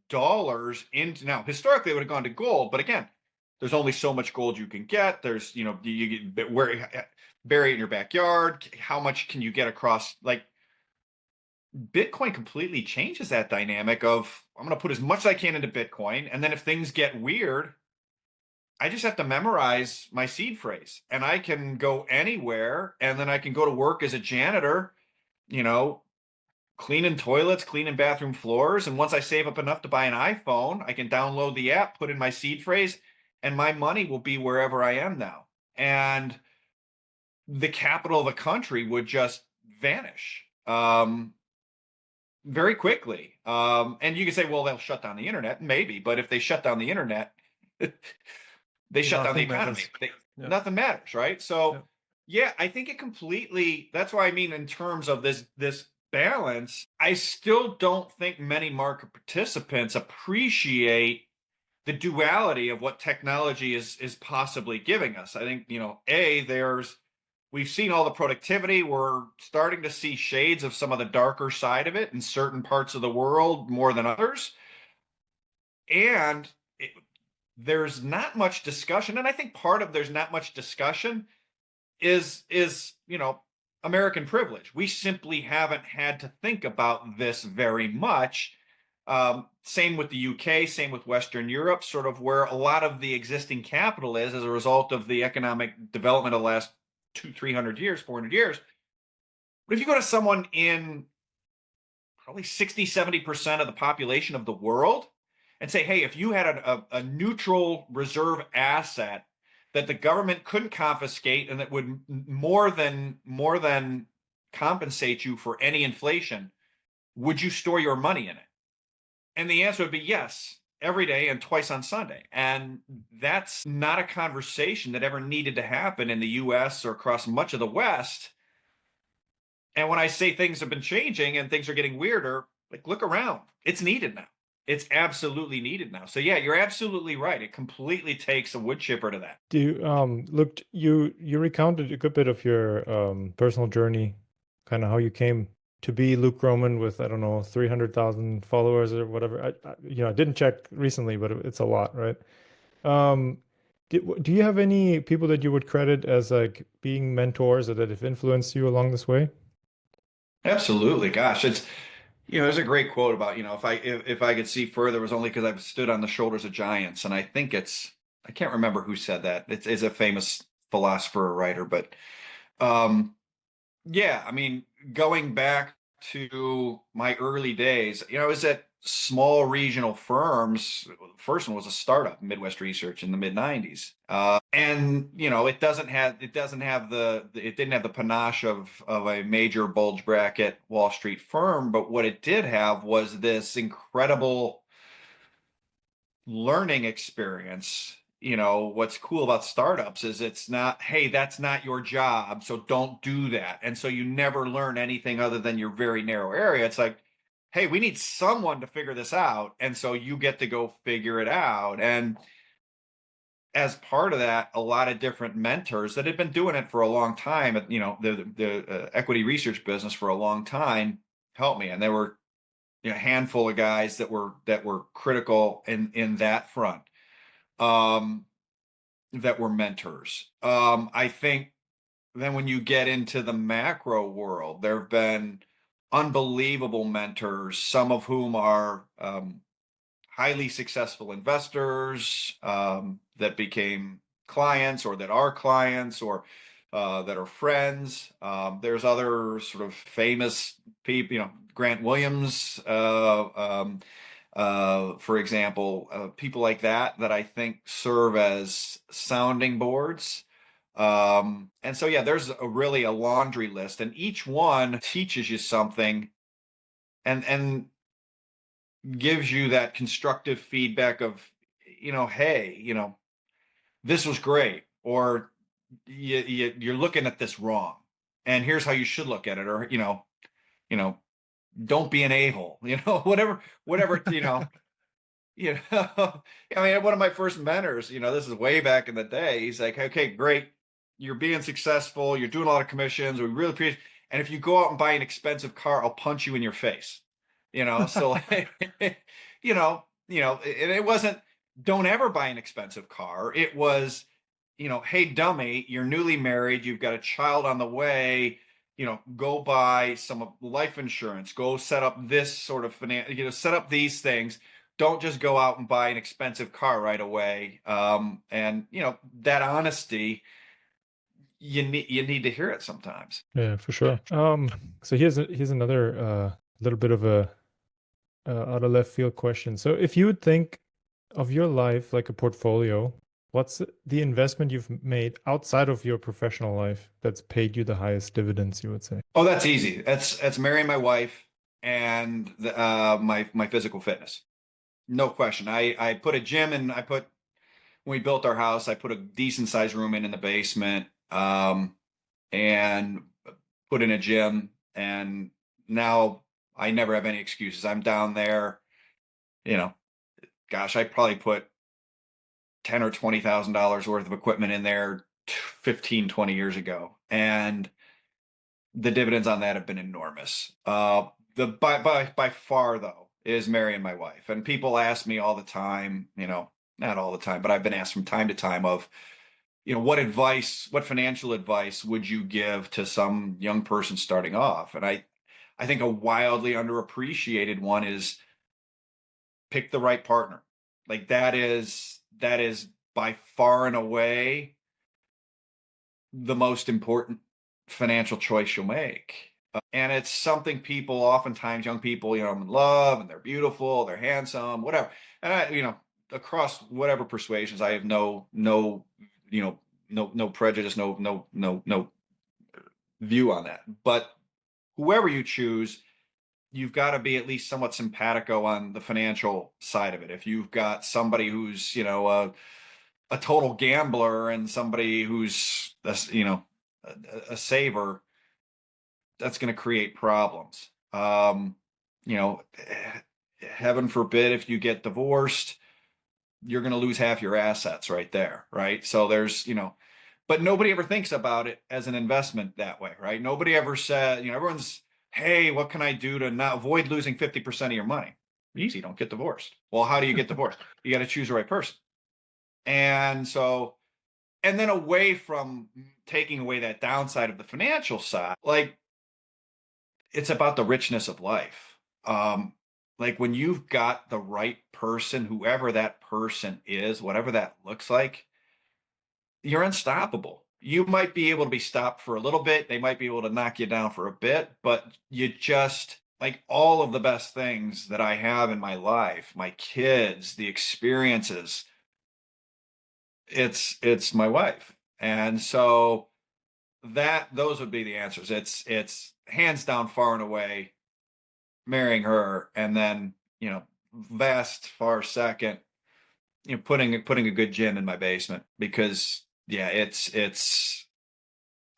dollars into, now historically it would have gone to gold, but again, there's only so much gold you can get. There's, you get bury it in your backyard. How much can you get across? Like, Bitcoin completely changes that dynamic of, I'm going to put as much as I can into Bitcoin, and then if things get weird, I just have to memorize my seed phrase, and I can go anywhere, and then I can go to work as a janitor, cleaning toilets, cleaning bathroom floors. And once I save up enough to buy an iPhone, I can download the app, put in my seed phrase, and my money will be wherever I am now. And the capital of the country would just vanish very quickly. And you can say, well, they'll shut down the internet. Maybe, but if they shut down the internet, they shut down the economy. Nothing matters, right? So, yeah, I think it completely, that's why I mean, in terms of this balance, I still don't think many market participants appreciate the duality of what technology is possibly giving us. I think, we've seen all the productivity. We're starting to see shades of some of the darker side of it in certain parts of the world more than others. And there's not much discussion. And I think part of there's not much discussion is American privilege. We simply haven't had to think about this very much. Same with the UK, same with Western Europe, sort of where a lot of the existing capital is as a result of the economic development of the last 300 years, 400 years. But if you go to someone in probably 60, 70% of the population of the world, and say, hey, if you had a neutral reserve asset that the government couldn't confiscate and that would more than compensate you for any inflation, would you store your money in it? And the answer would be yes, every day and twice on Sunday. And that's not a conversation that ever needed to happen in the US or across much of the West. And when I say things have been changing and things are getting weirder, like look around. It's needed now. It's absolutely needed now. So yeah, you're absolutely right. It completely takes a wood chipper to that. Do you, looked you recounted a good bit of your personal journey, kind of how you came to be Luke Gromen with, I don't know, 300,000 followers or whatever. I didn't check recently, but it's a lot, right? Um, do you have any people that you would credit as like being mentors or that have influenced you along this way? Absolutely. Gosh, it's there's a great quote about, if I could see further, it was only because I've stood on the shoulders of giants. And I think I can't remember who said that. It's a famous philosopher or writer, but um yeah, I mean, going back to my early days, I was at small regional firms. The first one was a startup, Midwest Research, in the mid '90s, and it didn't have the panache of a major bulge bracket Wall Street firm, but what it did have was this incredible learning experience. What's cool about startups is it's not, hey, that's not your job, so don't do that. And so you never learn anything other than your very narrow area. It's like, hey, we need someone to figure this out. And so you get to go figure it out. And as part of that, a lot of different mentors that had been doing it for a long time, the equity research business for a long time, helped me. And there were a handful of guys that were critical in that front, um, that were mentors. I think then when you get into the macro world, there have been unbelievable mentors, some of whom are highly successful investors, that became clients or that are clients or that are friends. There's other sort of famous people, Grant Williams, for example, people like that I think serve as sounding boards. And so, yeah, there's really a laundry list, and each one teaches you something and gives you that constructive feedback of, hey, this was great, or you're looking at this wrong, and here's how you should look at it, or you know, don't be an a-hole, whatever. I mean, one of my first mentors, this is way back in the day. He's like, okay, great. You're being successful. You're doing a lot of commissions. We really appreciate. And if you go out and buy an expensive car, I'll punch you in your face. So like, and it wasn't, don't ever buy an expensive car. It was, hey, dummy, you're newly married. You've got a child on the way. Go buy some life insurance. Go set up this sort of finance. Set up these things. Don't just go out and buy an expensive car right away. And that honesty, you need to hear it sometimes. Yeah, for sure. So here's another little bit of a out of left field question. So if you would think of your life like a portfolio, what's the investment you've made outside of your professional life that's paid you the highest dividends, you would say? Oh, that's easy. That's marrying my wife and my physical fitness. No question. I put a gym in. When we built our house, I put a decent sized room in the basement, and put in a gym. And now I never have any excuses. I'm down there, you know, gosh, I probably put 10 or $20,000 worth of equipment in there 15, 20 years ago. And the dividends on that have been enormous. The by far though is marrying my wife. And people ask me all the time, not all the time, but I've been asked from time to time of, what financial advice would you give to some young person starting off? And I think a wildly underappreciated one is pick the right partner. Like that is by far and away the most important financial choice you'll make. And it's something people oftentimes, young people, love, and they're beautiful, they're handsome, whatever. And across whatever persuasions, I have you know, no prejudice, no view on that. But whoever you choose, you've got to be at least somewhat simpatico on the financial side of it. If you've got somebody who's, a total gambler and somebody who's, a saver, that's going to create problems. You know, heaven forbid if you get divorced, you're going to lose half your assets right there, right? So there's, but nobody ever thinks about it as an investment that way, right? Nobody ever said, everyone's, hey, what can I do to not avoid losing 50% of your money? Easy, don't get divorced. Well, how do you get divorced? You got to choose the right person. And so, and then away from taking away that downside of the financial side, like it's about the richness of life. Like when you've got the right person, whoever that person is, whatever that looks like, you're unstoppable. You might be able to be stopped for a little bit. They might be able to knock you down for a bit, but you just like all of the best things that I have in my life, my kids, the experiences, it's my wife. And so those would be the answers. It's hands down, far and away, marrying her, and then vast far second, putting a good gym in my basement, because yeah, it's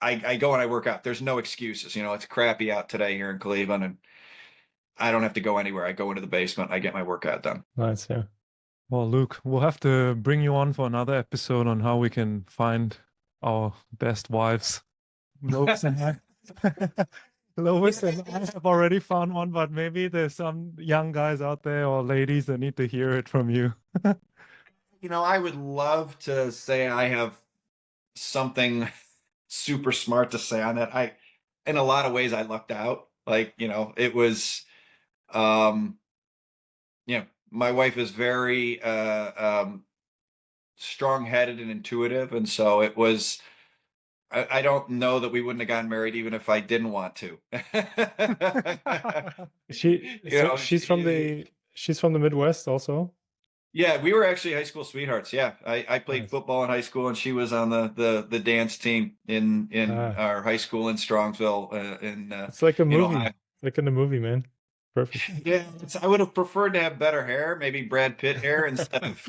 I go and I work out. There's no excuses. It's crappy out today here in Cleveland, and I don't have to go anywhere. I go into the basement, I get my workout done. Nice, yeah. Well, Luke, we'll have to bring you on for another episode on how we can find our best wives. Lovis and I. Lovis and I have already found one, but maybe there's some young guys out there or ladies that need to hear it from you. I would love to say I have something super smart to say on it. In a lot of ways, I lucked out. Like, it was, um, my wife is very strong-headed and intuitive, and so it was. I don't know that we wouldn't have gotten married even if I didn't want to. She's from the Midwest also. Yeah, we were actually high school sweethearts. Yeah, I played Nice. football in high school, and she was on the dance team in our high school in Strongsville, It's like a in movie. Ohio. It's like in the movie, man. Perfect. Yeah, I would have preferred to have better hair, maybe Brad Pitt hair instead of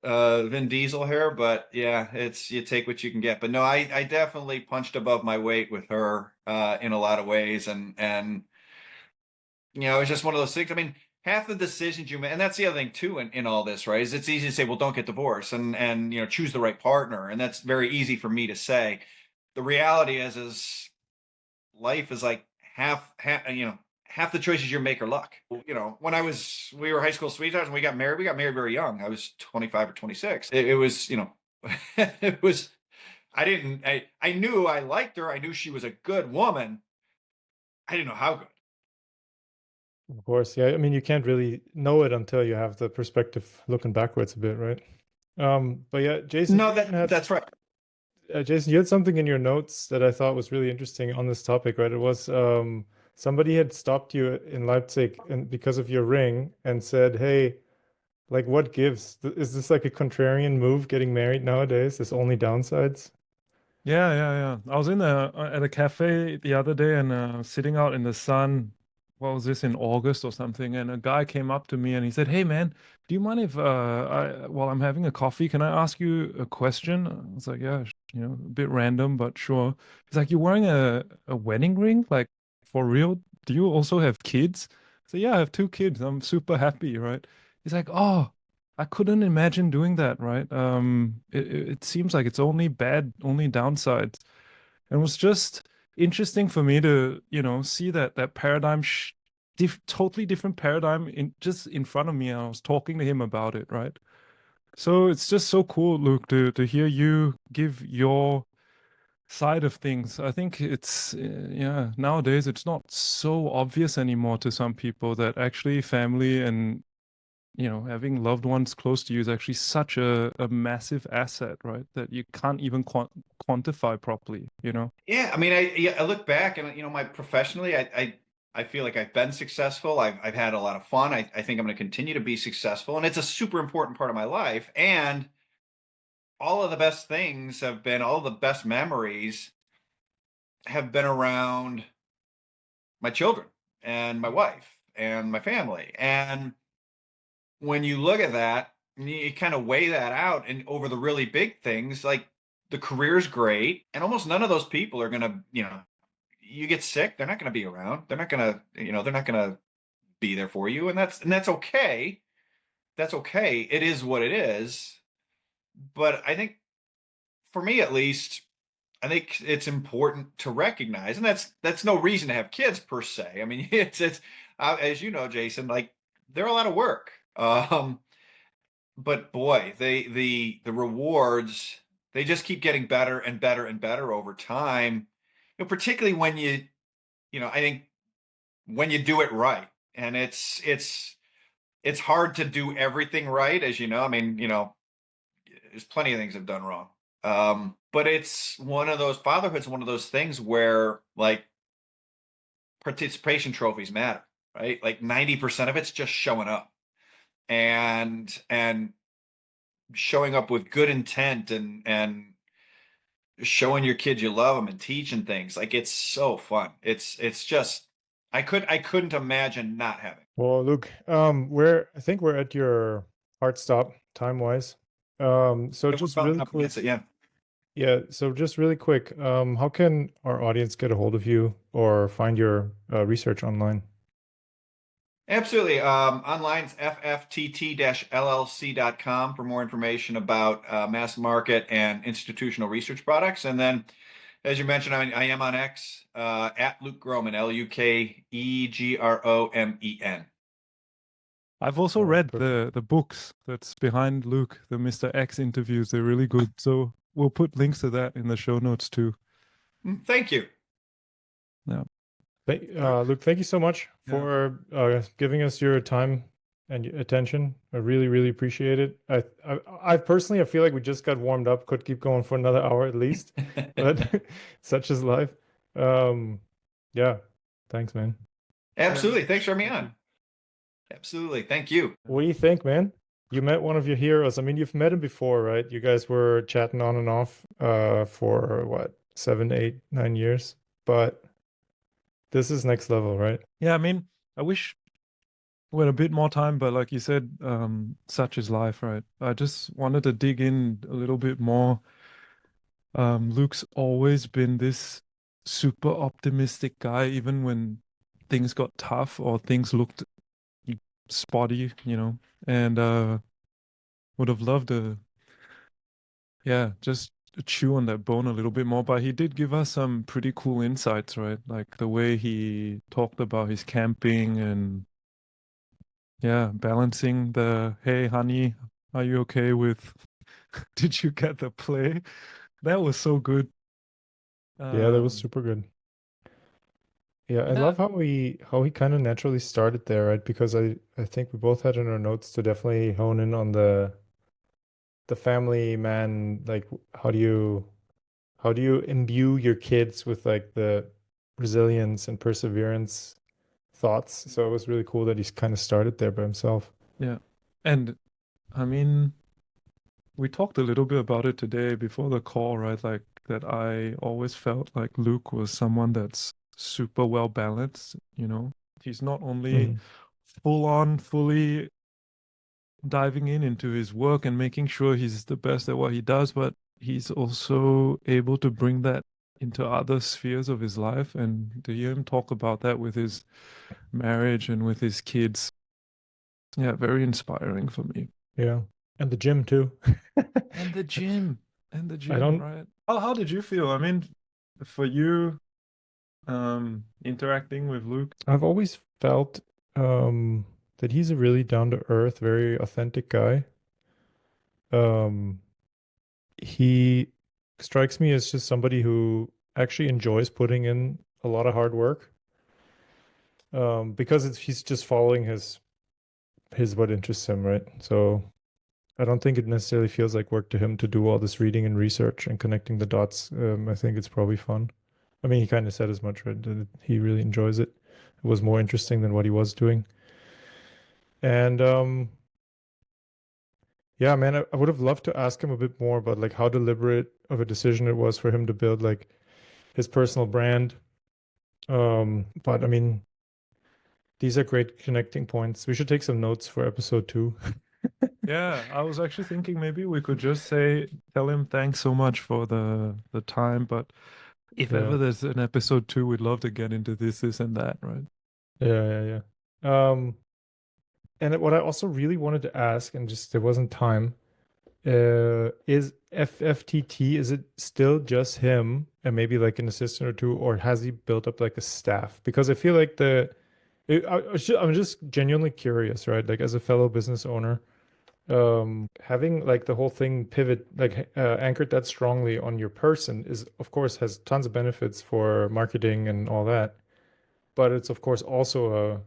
Vin Diesel hair. But yeah, it's you take what you can get. But no, I definitely punched above my weight with her in a lot of ways, and it's just one of those things. I mean, half the decisions you make, and that's the other thing too in all this, right? Is it's easy to say, well, don't get divorced and choose the right partner, and that's very easy for me to say. The reality is life is like half the choices you make are luck. When we were high school sweethearts and we got married very young. I was 25 or 26. It was, it was. I knew I liked her. I knew she was a good woman. I didn't know how good. Of course, yeah. I mean, you can't really know it until you have the perspective looking backwards a bit, right? But yeah, Jason, No, that's right. Jason, you had something in your notes that I thought was really interesting on this topic, right? It was somebody had stopped you in Leipzig and because of your ring and said, "Hey, like what gives? Is this like a contrarian move getting married nowadays? There's only downsides?" Yeah. I was at a cafe the other day and sitting out in the sun. What was this, in August or something? And a guy came up to me and he said, "Hey man, do you mind if while I'm having a coffee, can I ask you a question?" I was like, "Yeah, a bit random, but sure." He's like, "You're wearing a wedding ring? Like for real? Do you also have kids?" I said, "Yeah, I have 2 kids. I'm super happy, right?" He's like, "Oh, I couldn't imagine doing that, right? It seems like it's only downsides." And it was just interesting for me to, see that paradigm, totally different paradigm in front of me. And I was talking to him about it, right? So it's just so cool, Luke, to hear you give your side of things. I think it's, yeah, nowadays it's not so obvious anymore to some people that actually family and having loved ones close to you is actually such a massive asset, right? That you can't even quantify properly, Yeah, I mean, I look back and my professionally, I feel like I've been successful. I've had a lot of fun. I think I'm going to continue to be successful, and it's a super important part of my life. And all of the best things have been, all the best memories have been around my children and my wife and my family. And when you look at that, you kind of weigh that out, and over the really big things, like the career's great, and almost none of those people are going to, you get sick, they're not going to be around. They're not going to, they're not going to be there for you, and that's okay. That's okay. It is what it is. But I think for me at least, I think it's important to recognize, and that's no reason to have kids per se. I mean, it's as you know, Jason, like they're a lot of work. But boy, the rewards, they just keep getting better and better and better over time. Particularly when I think when you do it right, and it's hard to do everything right, as you know. I mean, there's plenty of things I've done wrong. But it's one of those fatherhood's one of those things where like participation trophies matter, right? Like 90% of it's just showing up and showing up with good intent and showing your kids you love them and teaching things. Like it's so fun. It's just I couldn't imagine not having. Well, Luke, I think we're at your hard stop time-wise. So just really Up quick, against it, yeah. yeah. So just really quick, how can our audience get a hold of you or find your research online? Absolutely. Online it's FFTT-LLC.com for more information about mass market and institutional research products. And then, as you mentioned, I am on X at Luke Gromen, LukeEgromen. I've also All right, read perfect. the books that's behind Luke, the Mr. X interviews. They're really good. So we'll put links to that in the show notes too. Thank you. Yeah. Luke, thank you so much Yeah. for giving us your time and attention. I really, really appreciate it. I personally, I feel like we just got warmed up. Could keep going for another hour at least, but such is life. Yeah, thanks, man. Absolutely. Thanks for having me Thank on. you. Absolutely. Thank you. What do you think, man? You met one of your heroes. I mean, you've met him before, right? You guys were chatting on and off for what, 7, 8, 9 years, but this is next level, right? Yeah, I mean, I wish we had a bit more time, but like you said, such is life, right? I just wanted to dig in a little bit more. Luke's always been this super optimistic guy, even when things got tough or things looked spotty, and would have loved to, yeah, just chew on that bone a little bit more. But he did give us some pretty cool insights, right? Like the way he talked about his camping and, yeah, balancing the, hey, honey, are you okay with, did you get the play? That was so good. Yeah, that was Um, super good. Yeah, I yeah, love how he kind of naturally started there, right? Because I think we both had in our notes to definitely hone in on the family man, like how do you imbue your kids with like the resilience and perseverance thoughts? So it was really cool that he's kind of started there by himself. yeah. And I mean, we talked a little bit about it today before the call, right? Like that I always felt like Luke was someone that's super well balanced, He's not only Mhm. full on, fully diving into his work and making sure he's the best at what he does, but he's also able to bring that into other spheres of his life. And to hear him talk about that with his marriage and with his kids, yeah, very inspiring for me. Yeah. And the gym too. And the gym, I don't right? How did you feel? I mean, for you, interacting with Luke. I've always felt that he's a really down to earth, very authentic guy. Um he strikes me as just somebody who actually enjoys putting in a lot of hard work. Because he's just following his what interests him, right? So I don't think it necessarily feels like work to him to do all this reading and research and connecting the dots. I think it's probably fun. I mean, he kind of said as much, right? That he really enjoys it. It was more interesting than what he was doing. And yeah, man, I would have loved to ask him a bit more about like how deliberate of a decision it was for him to build like his personal brand. But I mean, these are great connecting points. We should take some notes for episode 2. Yeah, I was actually thinking maybe we could just tell him thanks so much for the time, but if Yeah. ever there's an episode 2, we'd love to get into this and that, right? Yeah. And what I also really wanted to ask, and just there wasn't time, is FFTT, is it still just him and maybe like an assistant or two, or has he built up like a staff? Because I feel like I'm just genuinely curious, right? Like as a fellow business owner, having like the whole thing pivot, like anchored that strongly on your person is, of course, has tons of benefits for marketing and all that. But it's, of course, also a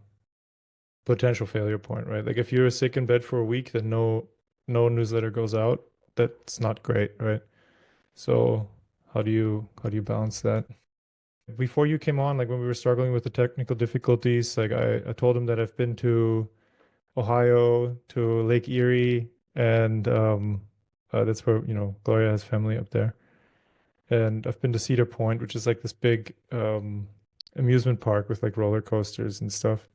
potential failure point, right? Like if you're sick in bed for a week, then no newsletter goes out. That's not great, right? So how do you balance that? Before you came on, like when we were struggling with the technical difficulties, like I told him that I've been to Ohio, to Lake Erie, and that's where, Gloria has family up there. And I've been to Cedar Point, which is like this big amusement park with like roller coasters and stuff.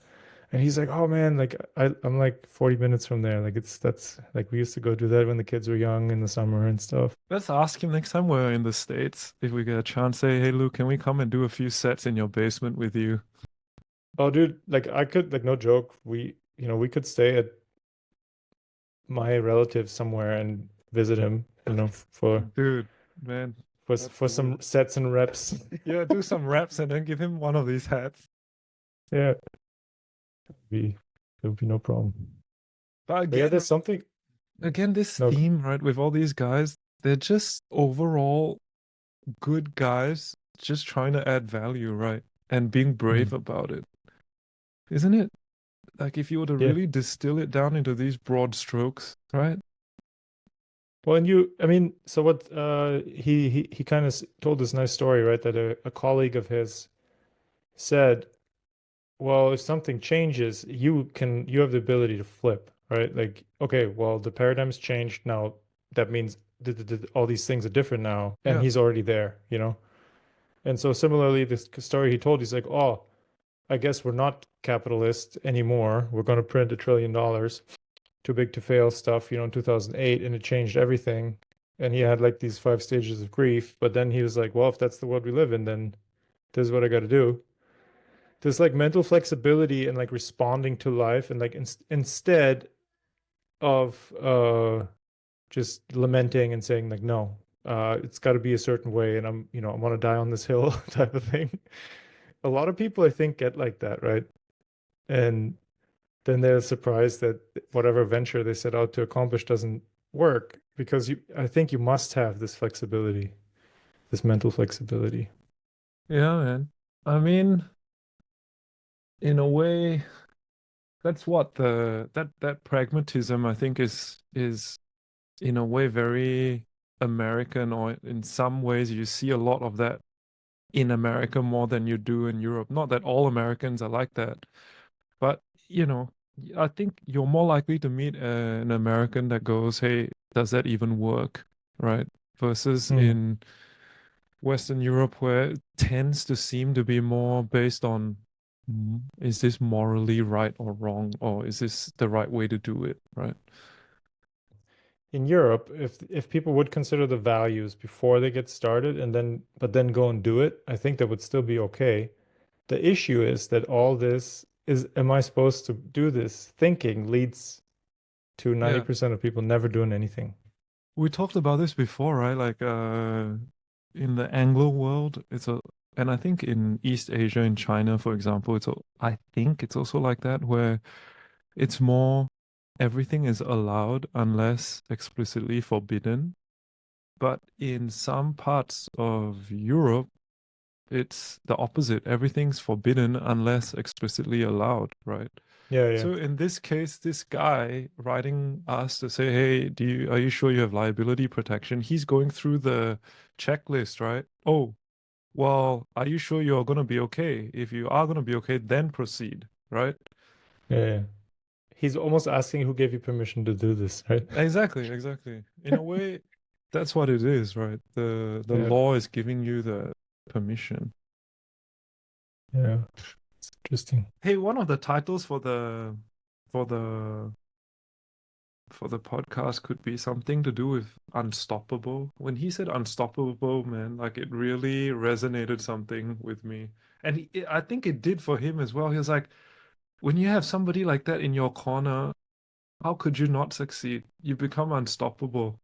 And he's like, "Oh man, like I'm like 40 minutes from there. Like that's like we used to go do that when the kids were young in the summer and stuff." Let's ask him next time we're in the States if we get a chance. Say, hey, Luke, can we come and do a few sets in your basement with you? Oh, dude, like I could, like, no joke, we could stay at my relative somewhere and visit him, for Dude, man, for some sets and reps. yeah, do some reps and then give him one of these hats. Yeah, be there would be no problem. But But yeah, there's something. again, this No, theme, right, with all these guys, they're just overall good guys, just trying to add value, right? And being brave about it. Isn't it? Like if you were to Yeah. really distill it down into these broad strokes, right? Well, and I mean, so what? He kind of told this nice story, right? That a colleague of his said, "Well, if something changes, you have the ability to flip, right? Like, okay, well, the paradigm's changed now. That means all these things are different now, and Yeah. he's already there, you know." And so similarly, this story he told, he's like, "Oh, I guess we're not capitalist anymore. We're going to print $1 trillion. Too big to fail stuff, in 2008, and it changed everything." And he had like these 5 stages of grief, but then he was like, "Well, if that's the world we live in, then this is what I got to do." This like mental flexibility and like responding to life, and like instead of just lamenting and saying like, no, it's got to be a certain way, and I want to die on this hill type of thing. A lot of people, I think, get like that, right? And then they're surprised that whatever venture they set out to accomplish doesn't work, because I think you must have this flexibility, this mental flexibility. Yeah, man. I mean, in a way, that's what that pragmatism I think is in a way very American, or in some ways you see a lot of that in America more than you do in Europe. Not that all Americans are like that, but I think you're more likely to meet an American that goes, "Hey, does that even work?" Right? Versus in Western Europe, where it tends to seem to be more based on, is this morally right or wrong, or is this the right way to do it, right? In Europe, if people would consider the values before they get started and then go and do it, I think that would still be okay. The issue is that all this is, am I supposed to do this thinking, leads to 90% of people never doing anything. We talked about this before, right? Like in the Anglo world, and I think in East Asia, in China, for example, I think it's also like that, where it's more everything is allowed unless explicitly forbidden. But in some parts of Europe, it's the opposite. Everything's forbidden unless explicitly allowed, right? Yeah, yeah. So in this case, this guy writing us to say, "Hey, are you sure you have liability protection?" He's going through the checklist, right? Oh, well, are you sure you're going to be okay? If you are going to be okay, then proceed, right? Yeah, yeah. He's almost asking who gave you permission to do this, right? Exactly, exactly. In a way, that's what it is, right? The Yeah. law is giving you the permission. Yeah. It's interesting. Hey, one of the titles for the podcast could be something to do with unstoppable. When he said unstoppable, man, like it really resonated something with me. And I think it did for him as well. He was like, when you have somebody like that in your corner, how could you not succeed? You become unstoppable.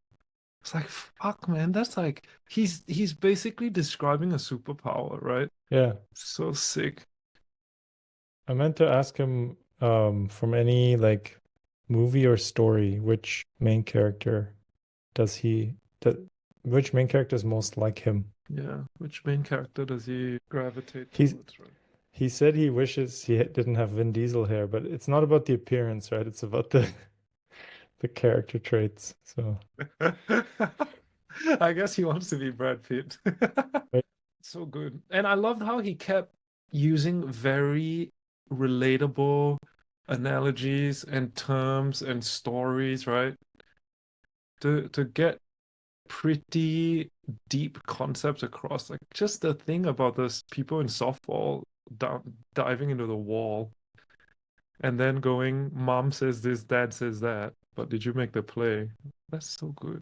It's like, fuck, man, that's like he's basically describing a superpower, right? Yeah. So sick. I meant to ask him from any like movie or story, which main character does he that which main character is most like him? Yeah. Which main character does he gravitate He's towards, right? he said he wishes he didn't have Vin Diesel hair, but it's not about the appearance, right? It's about the character traits. So I guess he wants to be Brad Pitt. right. So good. And I loved how he kept using very relatable analogies and terms and stories, right? To get pretty deep concepts across. Like just the thing about those people in softball diving into the wall and then going, mom says this, dad says that, but did you make the play? That's so good.